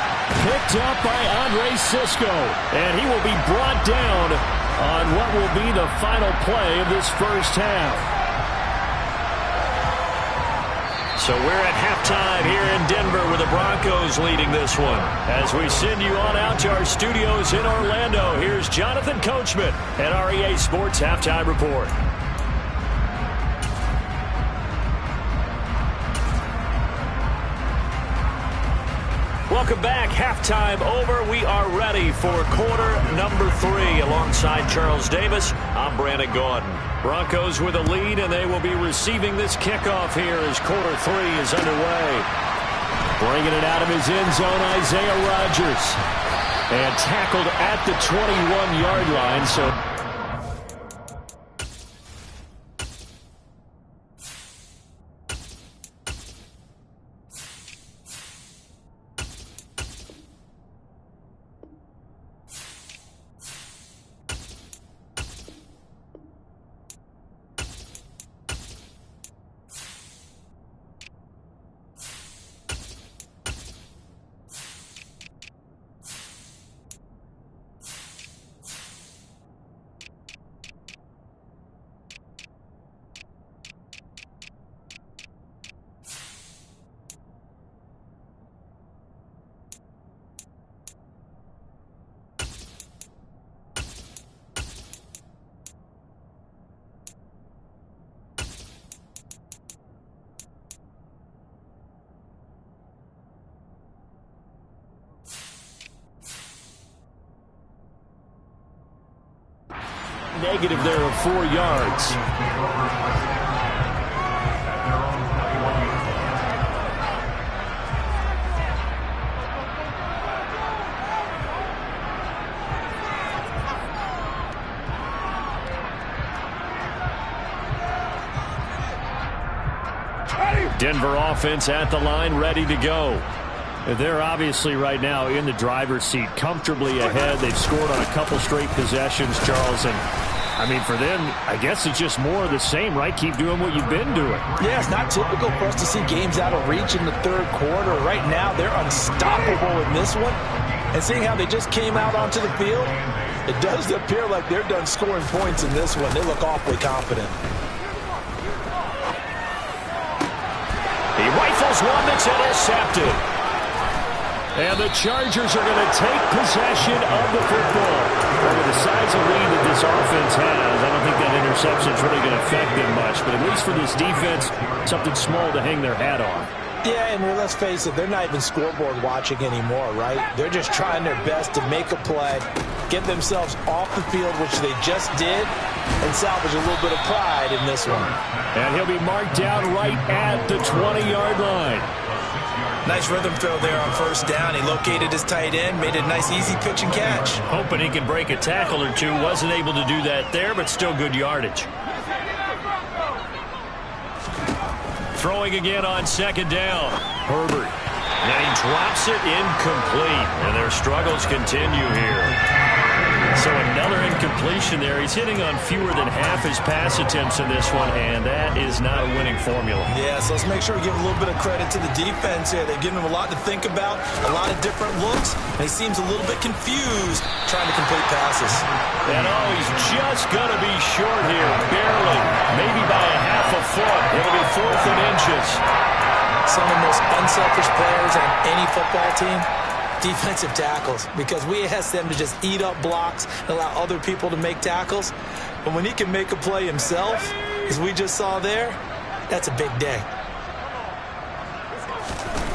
Picked up by Andre Cisco, and he will be brought down on what will be the final play of this first half. So we're at halftime here in Denver with the Broncos leading this one. As we send you on out to our studios in Orlando, here's Jonathan Coachman at our EA Sports Halftime Report. Welcome back. Halftime over. We are ready for quarter number 3. Alongside Charles Davis, I'm Brandon Gaudin. Broncos with a lead, and they will be receiving this kickoff here as quarter 3 is underway. Bringing it out of his end zone, Isaiah Rodgers. And tackled at the 21-yard line, so... Negative there of 4 yards. Denver offense at the line, ready to go. They're obviously right now in the driver's seat, comfortably ahead. They've scored on a couple straight possessions, Charles, and I mean, for them, I guess it's just more of the same, right? Keep doing what you've been doing. Yeah, it's not typical for us to see games out of reach in the 3rd quarter. Right now, they're unstoppable in this one. And seeing how they just came out onto the field, it does appear like they're done scoring points in this one. They look awfully confident. He rifles one that's intercepted. And the Chargers are going to take possession of the football. Well, with the size of lead that this offense has, I don't think that interception is really going to affect them much. But at least for this defense, something small to hang their hat on. Yeah, and let's face it, they're not even scoreboard watching anymore, right? They're just trying their best to make a play, get themselves off the field, which they just did, and salvage a little bit of pride in this one. And he'll be marked down right at the 20-yard line. Nice rhythm throw there on first down. He located his tight end, made a nice easy pitch and catch. Hoping he can break a tackle or two. Wasn't able to do that there, but still good yardage. Throwing again on second down. Herbert. And he drops it incomplete. And their struggles continue here. So another incompletion there. He's hitting on fewer than half his pass attempts in this one, and that is not a winning formula. Yeah, so let's make sure we give a little bit of credit to the defense here. They've given him a lot to think about, a lot of different looks, and he seems a little bit confused trying to complete passes. And he's just going to be short here, barely, maybe by a half a foot. It'll be 4th and inches. Some of the most unselfish players on any football team, defensive tackles, because we ask them to just eat up blocks and allow other people to make tackles. But when he can make a play himself, as we just saw there, that's a big day.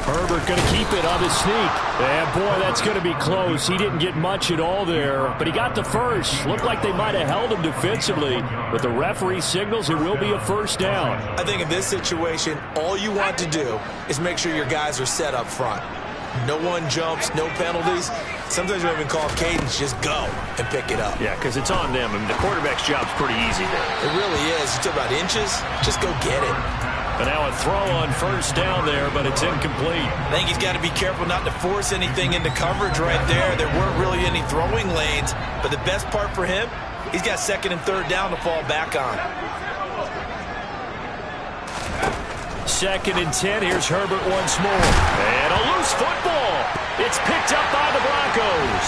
Herbert going to keep it on the sneak. And boy, that's going to be close. He didn't get much at all there, but he got the first. Looked like they might have held him defensively, but the referee signals it will be a first down. I think in this situation, all you want to do is make sure your guys are set up front. No one jumps, no penalties. Sometimes we even call cadence, just go and pick it up. Yeah, because it's on them. I mean, the quarterback's job's pretty easy there. It really is. You talk about inches, just go get it. And now a throw on first down there, but it's incomplete. I think he's got to be careful not to force anything into coverage right there. There weren't really any throwing lanes, but the best part for him, he's got 2nd and 3rd down to fall back on. 2nd and 10. Here's Herbert once more. And a loose football. It's picked up by the Broncos.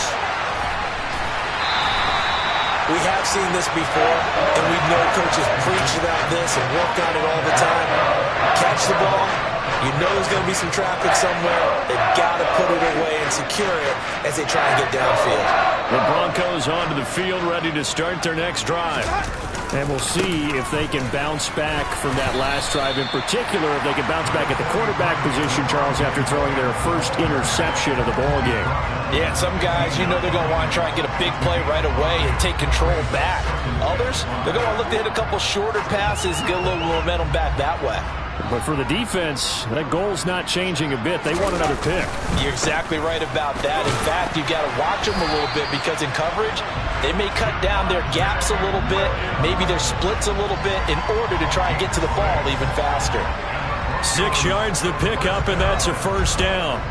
We have seen this before, and we know coaches preach about this and work on it all the time. Catch the ball. You know there's going to be some traffic somewhere. They've got to put it away and secure it as they try and get downfield. The Broncos onto the field, ready to start their next drive. And we'll see if they can bounce back from that last drive. In particular, if they can bounce back at the quarterback position, Charles, after throwing their first interception of the ball game. Yeah, some guys, you know they're going to want to try and get a big play right away and take control back. Others, they're going to look to hit a couple shorter passes and get a little momentum back that way. But for the defense, that goal's not changing a bit. They want another pick. You're exactly right about that. In fact, you've got to watch them a little bit because in coverage, they may cut down their gaps a little bit, maybe their splits a little bit in order to try and get to the ball even faster. 6 yards the pickup, and that's a first down.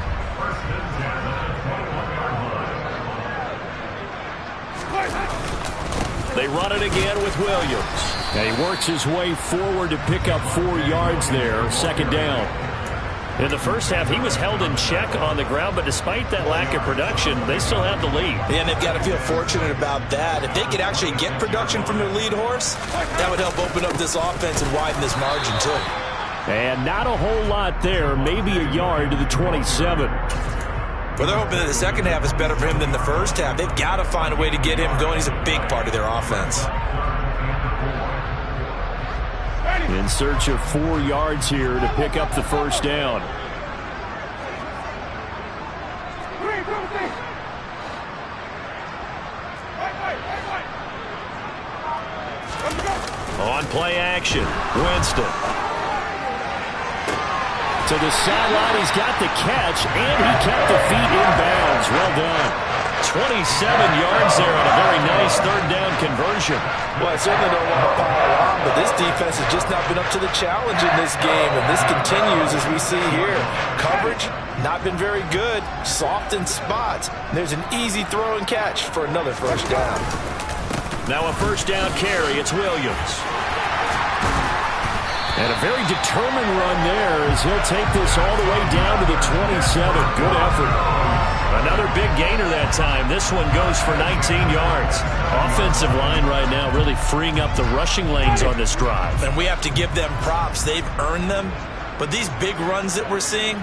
They run it again with Williams. And he works his way forward to pick up 4 yards there, 2nd down. In the first half, he was held in check on the ground, but despite that lack of production, they still have the lead. Yeah, and they've got to feel fortunate about that. If they could actually get production from their lead horse, that would help open up this offense and widen this margin, too. And not a whole lot there, maybe a yard to the 27. Well, they're hoping that the second half is better for him than the first half. They've got to find a way to get him going. He's a big part of their offense. In search of 4 yards here to pick up the first down. On play action, Winston. To the sideline, he's got the catch, and he kept the feet in bounds. Well done. 27 yards there on a very nice 3rd down conversion. Well, I certainly don't want to pile on, but this defense has just not been up to the challenge in this game, and this continues as we see here. Coverage, not been very good, soft in spots. There's an easy throw and catch for another first down. Now a first down carry, it's Williams. And a very determined run there as he'll take this all the way down to the 27. Good effort. Another big gainer that time. This one goes for 19 yards. Offensive line right now really freeing up the rushing lanes on this drive. And we have to give them props. They've earned them. But these big runs that we're seeing,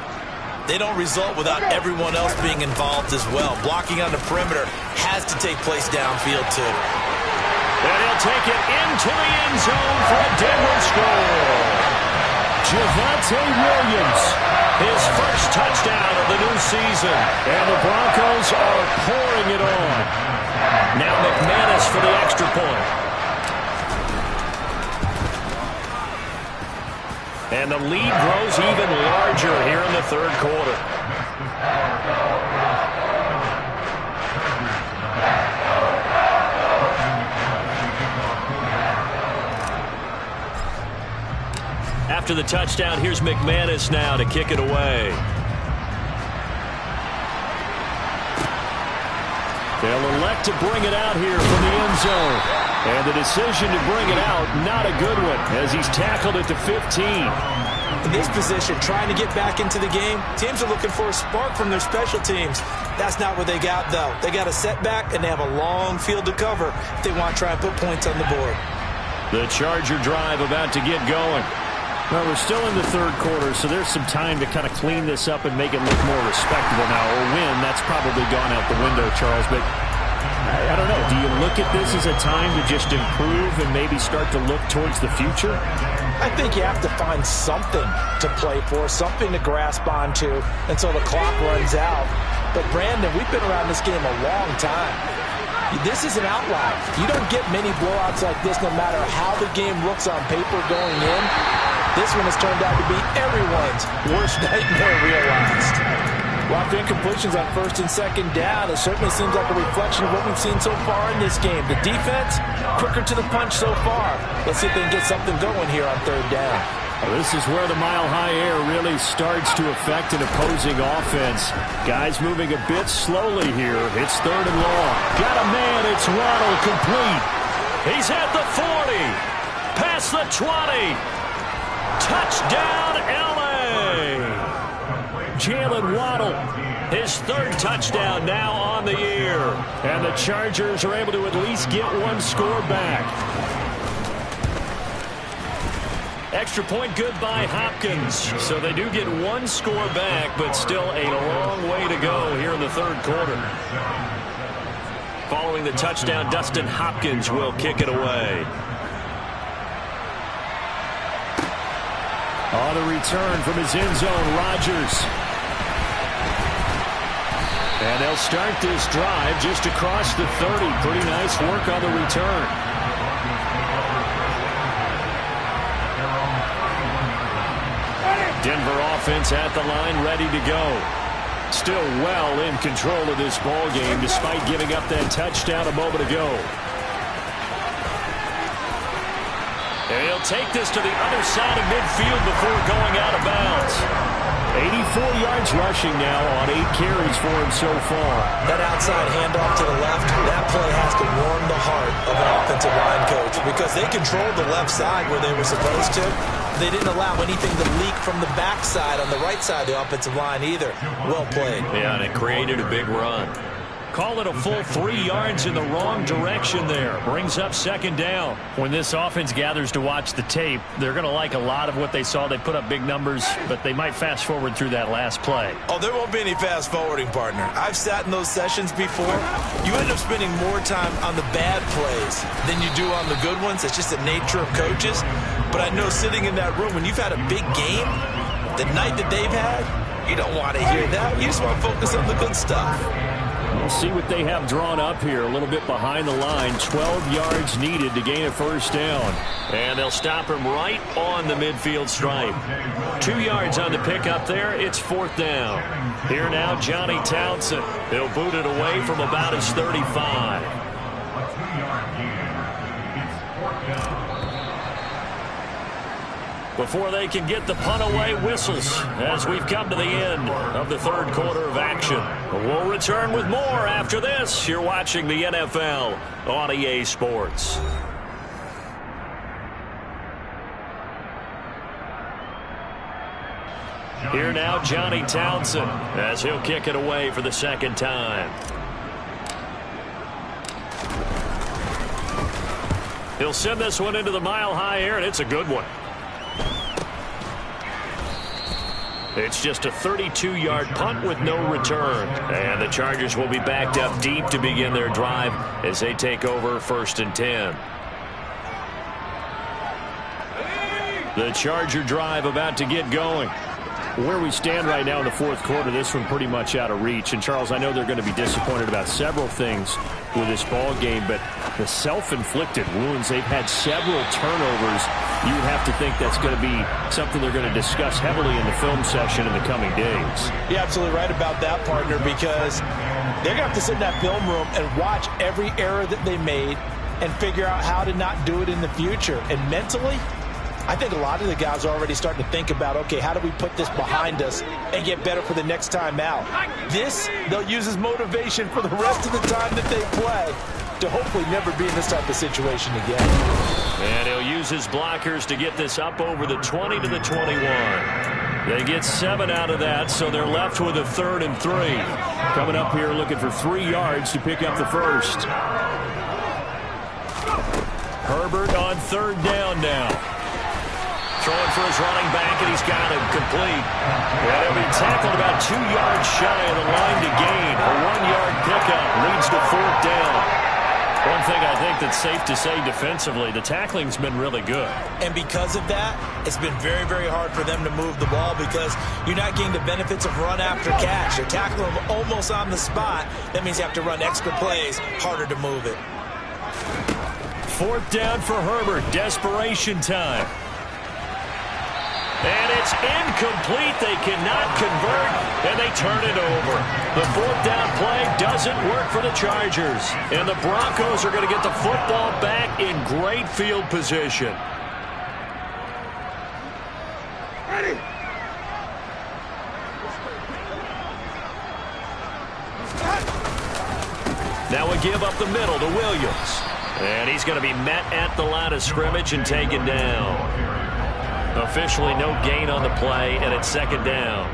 they don't result without everyone else being involved as well. Blocking on the perimeter has to take place downfield too. And he'll take it into the end zone for a Denver score. Javonte Williams, his first touchdown of the new season. And the Broncos are pouring it on. Now McManus for the extra point. And the lead grows even larger here in the third quarter. After the touchdown, here's McManus now to kick it away. They'll elect to bring it out here from the end zone. And the decision to bring it out, not a good one, as he's tackled at the 15. In this position, trying to get back into the game, teams are looking for a spark from their special teams. That's not what they got, though. They got a setback, and they have a long field to cover if they want to try and put points on the board. The Charger drive about to get going. Well, we're still in the third quarter, so there's some time to kind of clean this up and make it look more respectable now. Or win, that's probably gone out the window, Charles. But I don't know. Do you look at this as a time to just improve and maybe start to look towards the future? I think you have to find something to play for, something to grasp onto until the clock runs out. But, Brandon, we've been around this game a long time. This is an outlier. You don't get many blowouts like this no matter how the game looks on paper going in. This one has turned out to be everyone's worst nightmare realized. Lots of incompletions on first and second down. It certainly seems like a reflection of what we've seen so far in this game. The defense, quicker to the punch so far. Let's see if they can get something going here on third down. Well, this is where the mile-high air really starts to affect an opposing offense. Guys moving a bit slowly here. It's third and long. Got a man. It's Waddle complete. He's at the 40. Past the 20. Touchdown, L.A. Jalen Waddle, his third touchdown now on the year. And the Chargers are able to at least get one score back. Extra point good by Hopkins. So they do get one score back, but still a long way to go here in the third quarter. Following the touchdown, Dustin Hopkins will kick it away. On the return from his end zone, Rodgers. And they'll start this drive just across the 30. Pretty nice work on the return. Denver offense at the line, ready to go. Still well in control of this ball game despite giving up that touchdown a moment ago. And he'll take this to the other side of midfield before going out of bounds. 84 yards rushing now on 8 carries for him so far. That outside handoff to the left, that play has to warm the heart of an offensive line coach because they controlled the left side where they were supposed to. They didn't allow anything to leak from the backside on the right side of the offensive line either. Well played. Yeah, and it created a big run. Call it a full 3 yards in the wrong direction there. Brings up second down. When this offense gathers to watch the tape, they're going to like a lot of what they saw. They put up big numbers, but they might fast forward through that last play. Oh, there won't be any fast forwarding, partner. I've sat in those sessions before. You end up spending more time on the bad plays than you do on the good ones. It's just the nature of coaches. But I know sitting in that room, when you've had a big game, the night that they've had, you don't want to hear that. You just want to focus on the good stuff. We'll see what they have drawn up here. A little bit behind the line. 12 yards needed to gain a first down. And they'll stop him right on the midfield stripe. 2 yards on the pickup there. It's fourth down. Here now, Johnny Townsend. He'll boot it away from about his 35. Before they can get the punt away, whistles as we've come to the end of the third quarter of action. We'll return with more after this. You're watching the NFL on EA Sports. Here now, Johnny Townsend as he'll kick it away for the second time. He'll send this one into the mile-high air, and it's a good one. It's just a 32-yard punt with no return. And the Chargers will be backed up deep to begin their drive as they take over first and 10. The Charger drive about to get going. Where we stand right now in the fourth quarter, this one pretty much out of reach. And, Charles, I know they're going to be disappointed about several things. with this ball game, but the self-inflicted wounds, they've had several turnovers. You would have to think that's going to be something they're going to discuss heavily in the film session in the coming days. You're absolutely right about that, partner, because they're going to have to sit in that film room and watch every error that they made and figure out how to not do it in the future. And mentally, I think a lot of the guys are already starting to think about, okay, how do we put this behind us and get better for the next time out? This, they'll use as motivation for the rest of the time that they play to hopefully never be in this type of situation again. And he'll use his blockers to get this up over the 20 to the 21. They get 7 out of that, so they're left with a 3rd and 3. Coming up here looking for 3 yards to pick up the first. Herbert on 3rd down now. Throwing for his running back, and he's got him complete. And he'll be tackled about 2 yards shy of the line to gain. A 1-yard pickup leads to 4th down. One thing I think that's safe to say defensively, the tackling's been really good. And because of that, it's been very, very hard for them to move the ball because you're not getting the benefits of run after catch. You're tackling them almost on the spot. That means you have to run extra plays, harder to move it. 4th down for Herbert. Desperation time. And it's incomplete. They cannot convert, and they turn it over. The 4th down play doesn't work for the Chargers. And the Broncos are going to get the football back in great field position. Ready. Now a give up the middle to Williams. And he's going to be met at the line of scrimmage and taken down. Officially no gain on the play, and it's 2nd down.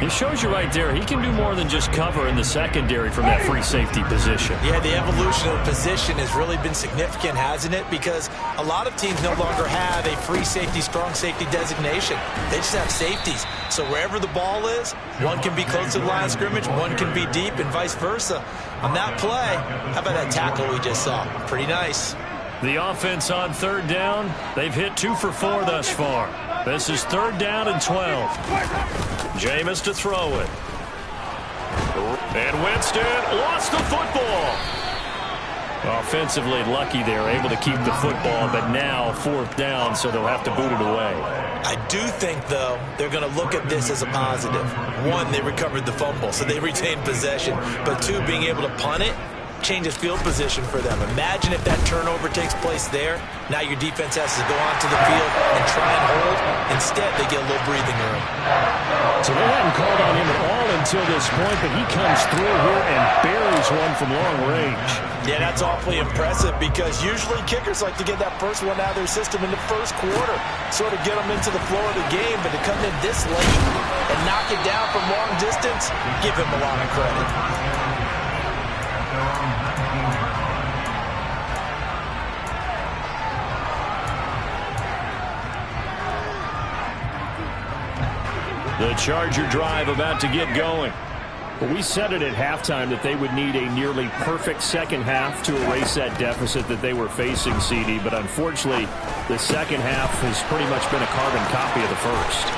It shows you right there, he can do more than just cover in the secondary from that free safety position. Yeah, the evolution of the position has really been significant, hasn't it? Because a lot of teams no longer have a free safety, strong safety designation. They just have safeties. So wherever the ball is, one can be close to the line of scrimmage, one can be deep, and vice versa. On that play, how about that tackle we just saw? Pretty nice. The offense on 3rd down, they've hit 2 for 4 thus far. This is 3rd down and 12. Jameis to throw it. And Winston lost the football. Offensively lucky they're able to keep the football, but now 4th down, so they'll have to boot it away. I do think, though, they're going to look at this as a positive. 1, they recovered the fumble, so they retained possession. But 2, being able to punt it changes field position for them. Imagine if that turnover takes place there. Now your defense has to go onto the field and try and hold. Instead, they get a little breathing room. So they hadn't called on him at all until this point, but he comes through here and buries one from long range. Yeah, that's awfully impressive because usually kickers like to get that first one out of their system in the first quarter, sort of get them into the flow of the game, but to come in this late and knock it down from long distance, give him a lot of credit. The Charger drive about to get going. Well, we said it at halftime that they would need a nearly perfect second half to erase that deficit that they were facing, CD, but unfortunately, the second half has pretty much been a carbon copy of the first.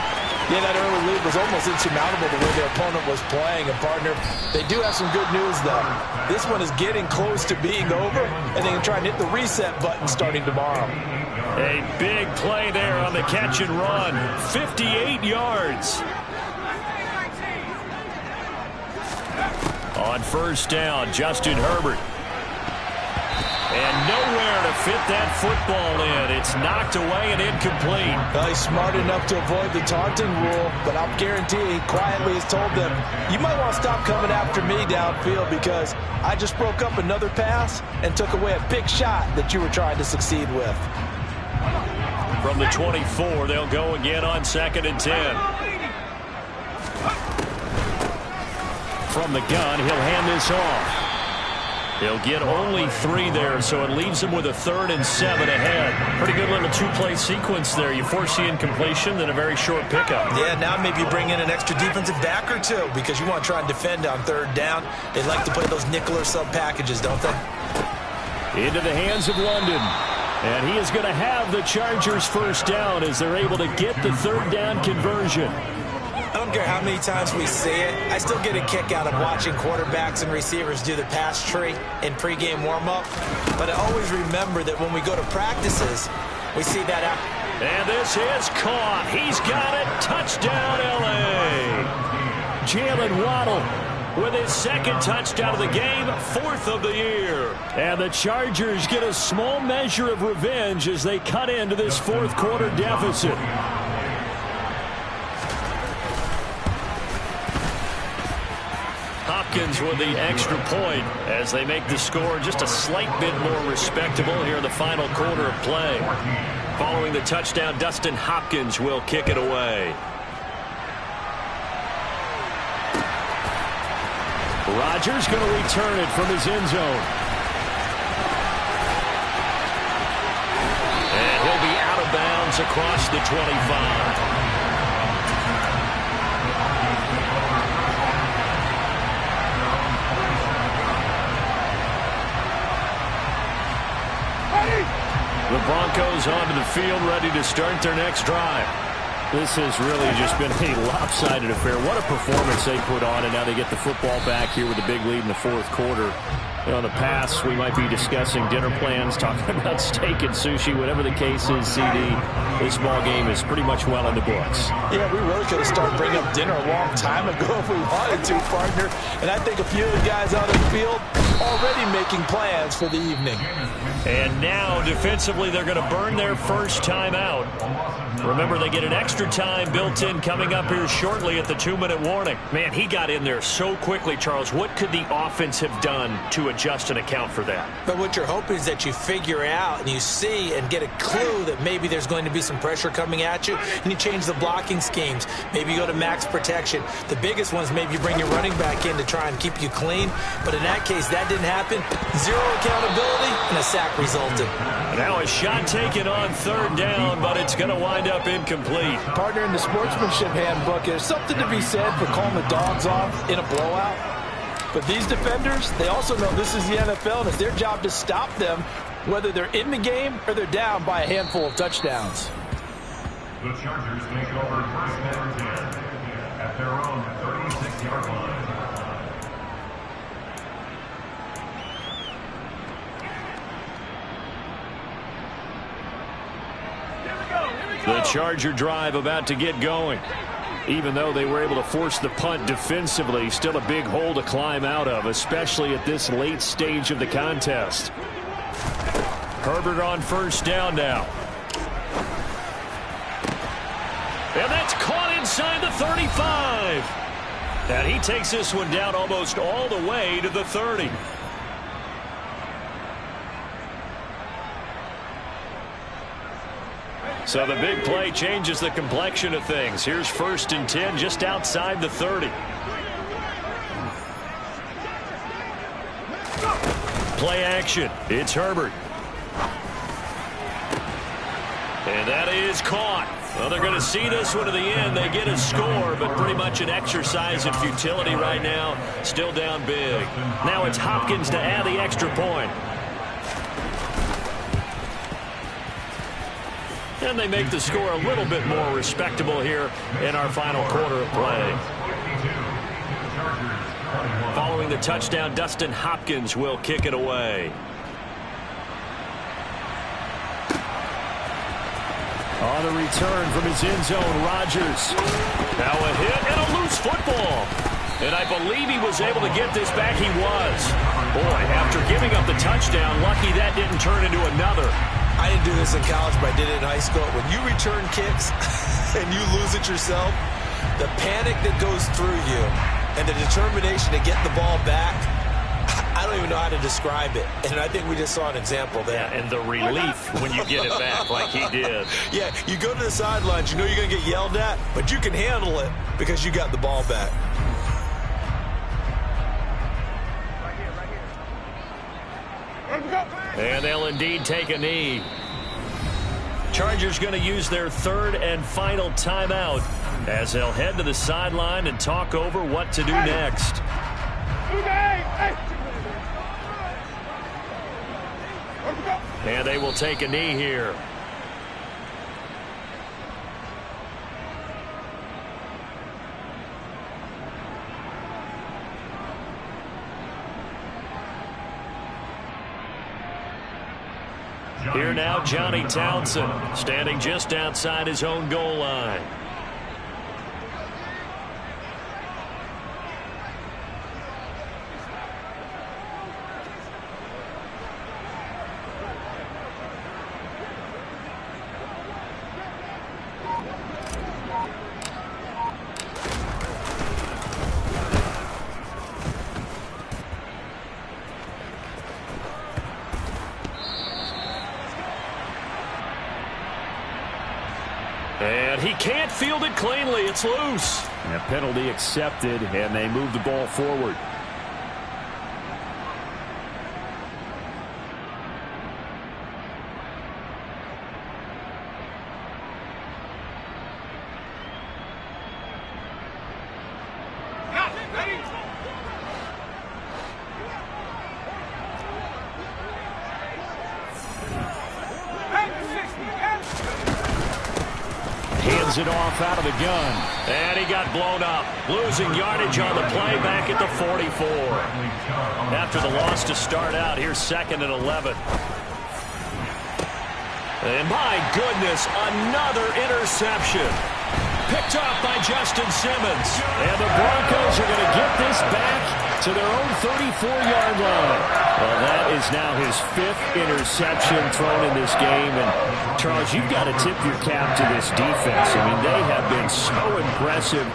Yeah, that early lead was almost insurmountable the way their opponent was playing. And, partner, they do have some good news, though. This one is getting close to being over, and they can try and hit the reset button starting tomorrow. A big play there on the catch and run. 58 yards. On 1st down, Justin Herbert. And nowhere to fit that football in. It's knocked away and incomplete. Well, he's smart enough to avoid the taunting rule, but I'll guarantee he quietly has told them, you might want to stop coming after me downfield because I just broke up another pass and took away a big shot that you were trying to succeed with. From the 24, they'll go again on 2nd and 10. From the gun, he'll hand this off. He'll get only 3 there, so it leaves him with a 3rd and 7 ahead. Pretty good little 2-play sequence there. You force the incompletion, then a very short pickup. Yeah, now maybe you bring in an extra defensive back or 2 because you want to try and defend on 3rd down. They like to play those nickel or sub packages, don't they? Into the hands of London. And he is going to have the Chargers 1st down as they're able to get the 3rd down conversion. I don't care how many times we see it. I still get a kick out of watching quarterbacks and receivers do the pass tree in pregame warm-up. But I always remember that when we go to practices, we see that out. And this is caught. He's got it. Touchdown, L.A. Jalen Waddle with his second touchdown of the game, 4th of the year. And the Chargers get a small measure of revenge as they cut into this 4th quarter deficit. Hopkins with the extra point as they make the score just a slight bit more respectable here in the final quarter of play. Following the touchdown, Dustin Hopkins will kick it away. Rodgers going to return it from his end zone. And he'll be out of bounds across the 25. The Broncos onto the field, ready to start their next drive. This has really just been a lopsided affair. What a performance they put on, and now they get the football back here with a big lead in the 4th quarter. You know, in the past, we might be discussing dinner plans, talking about steak and sushi, whatever the case is, CD. This ball game is pretty much well in the books. Yeah, we really could have started bringing up dinner a long time ago if we wanted to, partner. And I think a few of the guys out on the field already making plans for the evening. And now, defensively, they're going to burn their first time out. Remember, they get an extra time built in coming up here shortly at the 2-minute warning. Man, he got in there so quickly, Charles. What could the offense have done to adjust and account for that? But what you're hoping is that you figure out and you see and get a clue that maybe there's going to be some pressure coming at you, and you change the blocking schemes. Maybe you go to max protection. The biggest ones, maybe you bring your running back in to try and keep you clean. But in that case, that didn't happen. Zero accountability, and a sack resulted. Now a shot taken on 3rd down, but it's going to wind up incomplete. Partner, in the sportsmanship handbook, there's something to be said for calling the dogs off in a blowout. But these defenders, they also know this is the NFL, and it's their job to stop them, whether they're in the game or they're down by a handful of touchdowns. The Chargers take over 1st and 10 at their own 36-yard line. The Charger drive about to get going. Even though they were able to force the punt defensively, still a big hole to climb out of, especially at this late stage of the contest. Herbert on 1st down now. And that's caught inside the 35. And he takes this one down almost all the way to the 30. So the big play changes the complexion of things. Here's 1st and 10 just outside the 30. Play action. It's Herbert. And that is caught. Well, they're going to see this one to the end. They get a score, but pretty much an exercise in futility right now. Still down big. Now it's Hopkins to add the extra point. And they make the score a little bit more respectable here in our final quarter of play. Following the touchdown, Dustin Hopkins will kick it away. On the return from his end zone, Rodgers. Now a hit and a loose football. And I believe he was able to get this back. He was. Boy, after giving up the touchdown, lucky that didn't turn into another. I didn't do this in college, but I did it in high school. When you return kicks and you lose it yourself, the panic that goes through you and the determination to get the ball back, I don't even know how to describe it. And I think we just saw an example there. Yeah, and the relief when you get it back like he did. Yeah, you go to the sidelines, you know you're going to get yelled at, but you can handle it because you got the ball back. And they'll indeed take a knee. Chargers going to use their 3rd and final timeout as they'll head to the sideline and talk over what to do next. And they will take a knee here. Here now, Johnny Townsend, standing just outside his own goal line. And he can't field it cleanly. It's loose. And a penalty accepted, and they move the ball forward. Hands it off out of the gun. And he got blown up. Losing yardage on the play back at the 44. After the loss to start out, here's 2nd and 11. And my goodness, another interception. Picked off by Justin Simmons. And the Broncos are going to get this back to their own 34-yard line. Well, that is now his 5th interception thrown in this game. And, Charles, you've got to tip your cap to this defense. I mean, they have been so impressive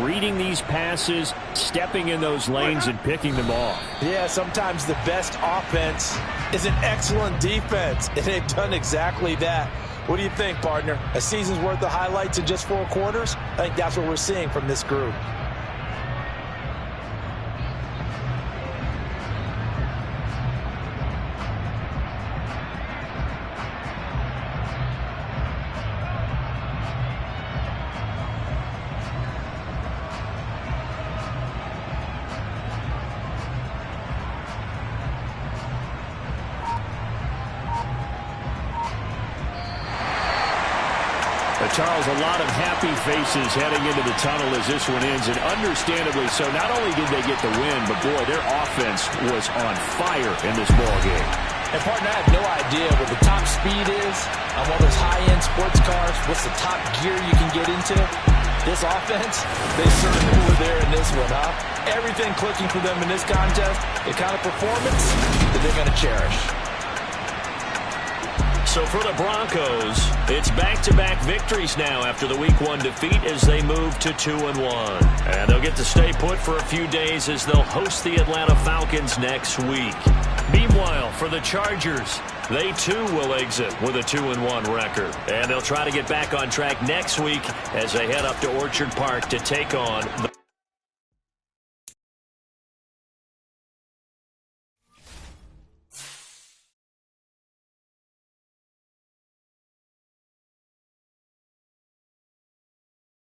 reading these passes, stepping in those lanes, and picking them off. Yeah, sometimes the best offense is an excellent defense, and they've done exactly that. What do you think, partner? A season's worth of highlights in just 4 quarters? I think that's what we're seeing from this group. Charles, a lot of happy faces heading into the tunnel as this one ends, and understandably so. Not only did they get the win, but boy, their offense was on fire in this ball game. And partner, I have no idea what the top speed is on one of those high-end sports cars. What's the top gear you can get into? This offense, they certainly were there in this one, huh? Everything clicking for them in this contest, the kind of performance that they're going to cherish. So for the Broncos, it's back-to-back victories now after the Week 1 defeat as they move to 2-1. And they'll get to stay put for a few days as they'll host the Atlanta Falcons next week. Meanwhile, for the Chargers, they too will exit with a 2-1 record. And they'll try to get back on track next week as they head up to Orchard Park to take on the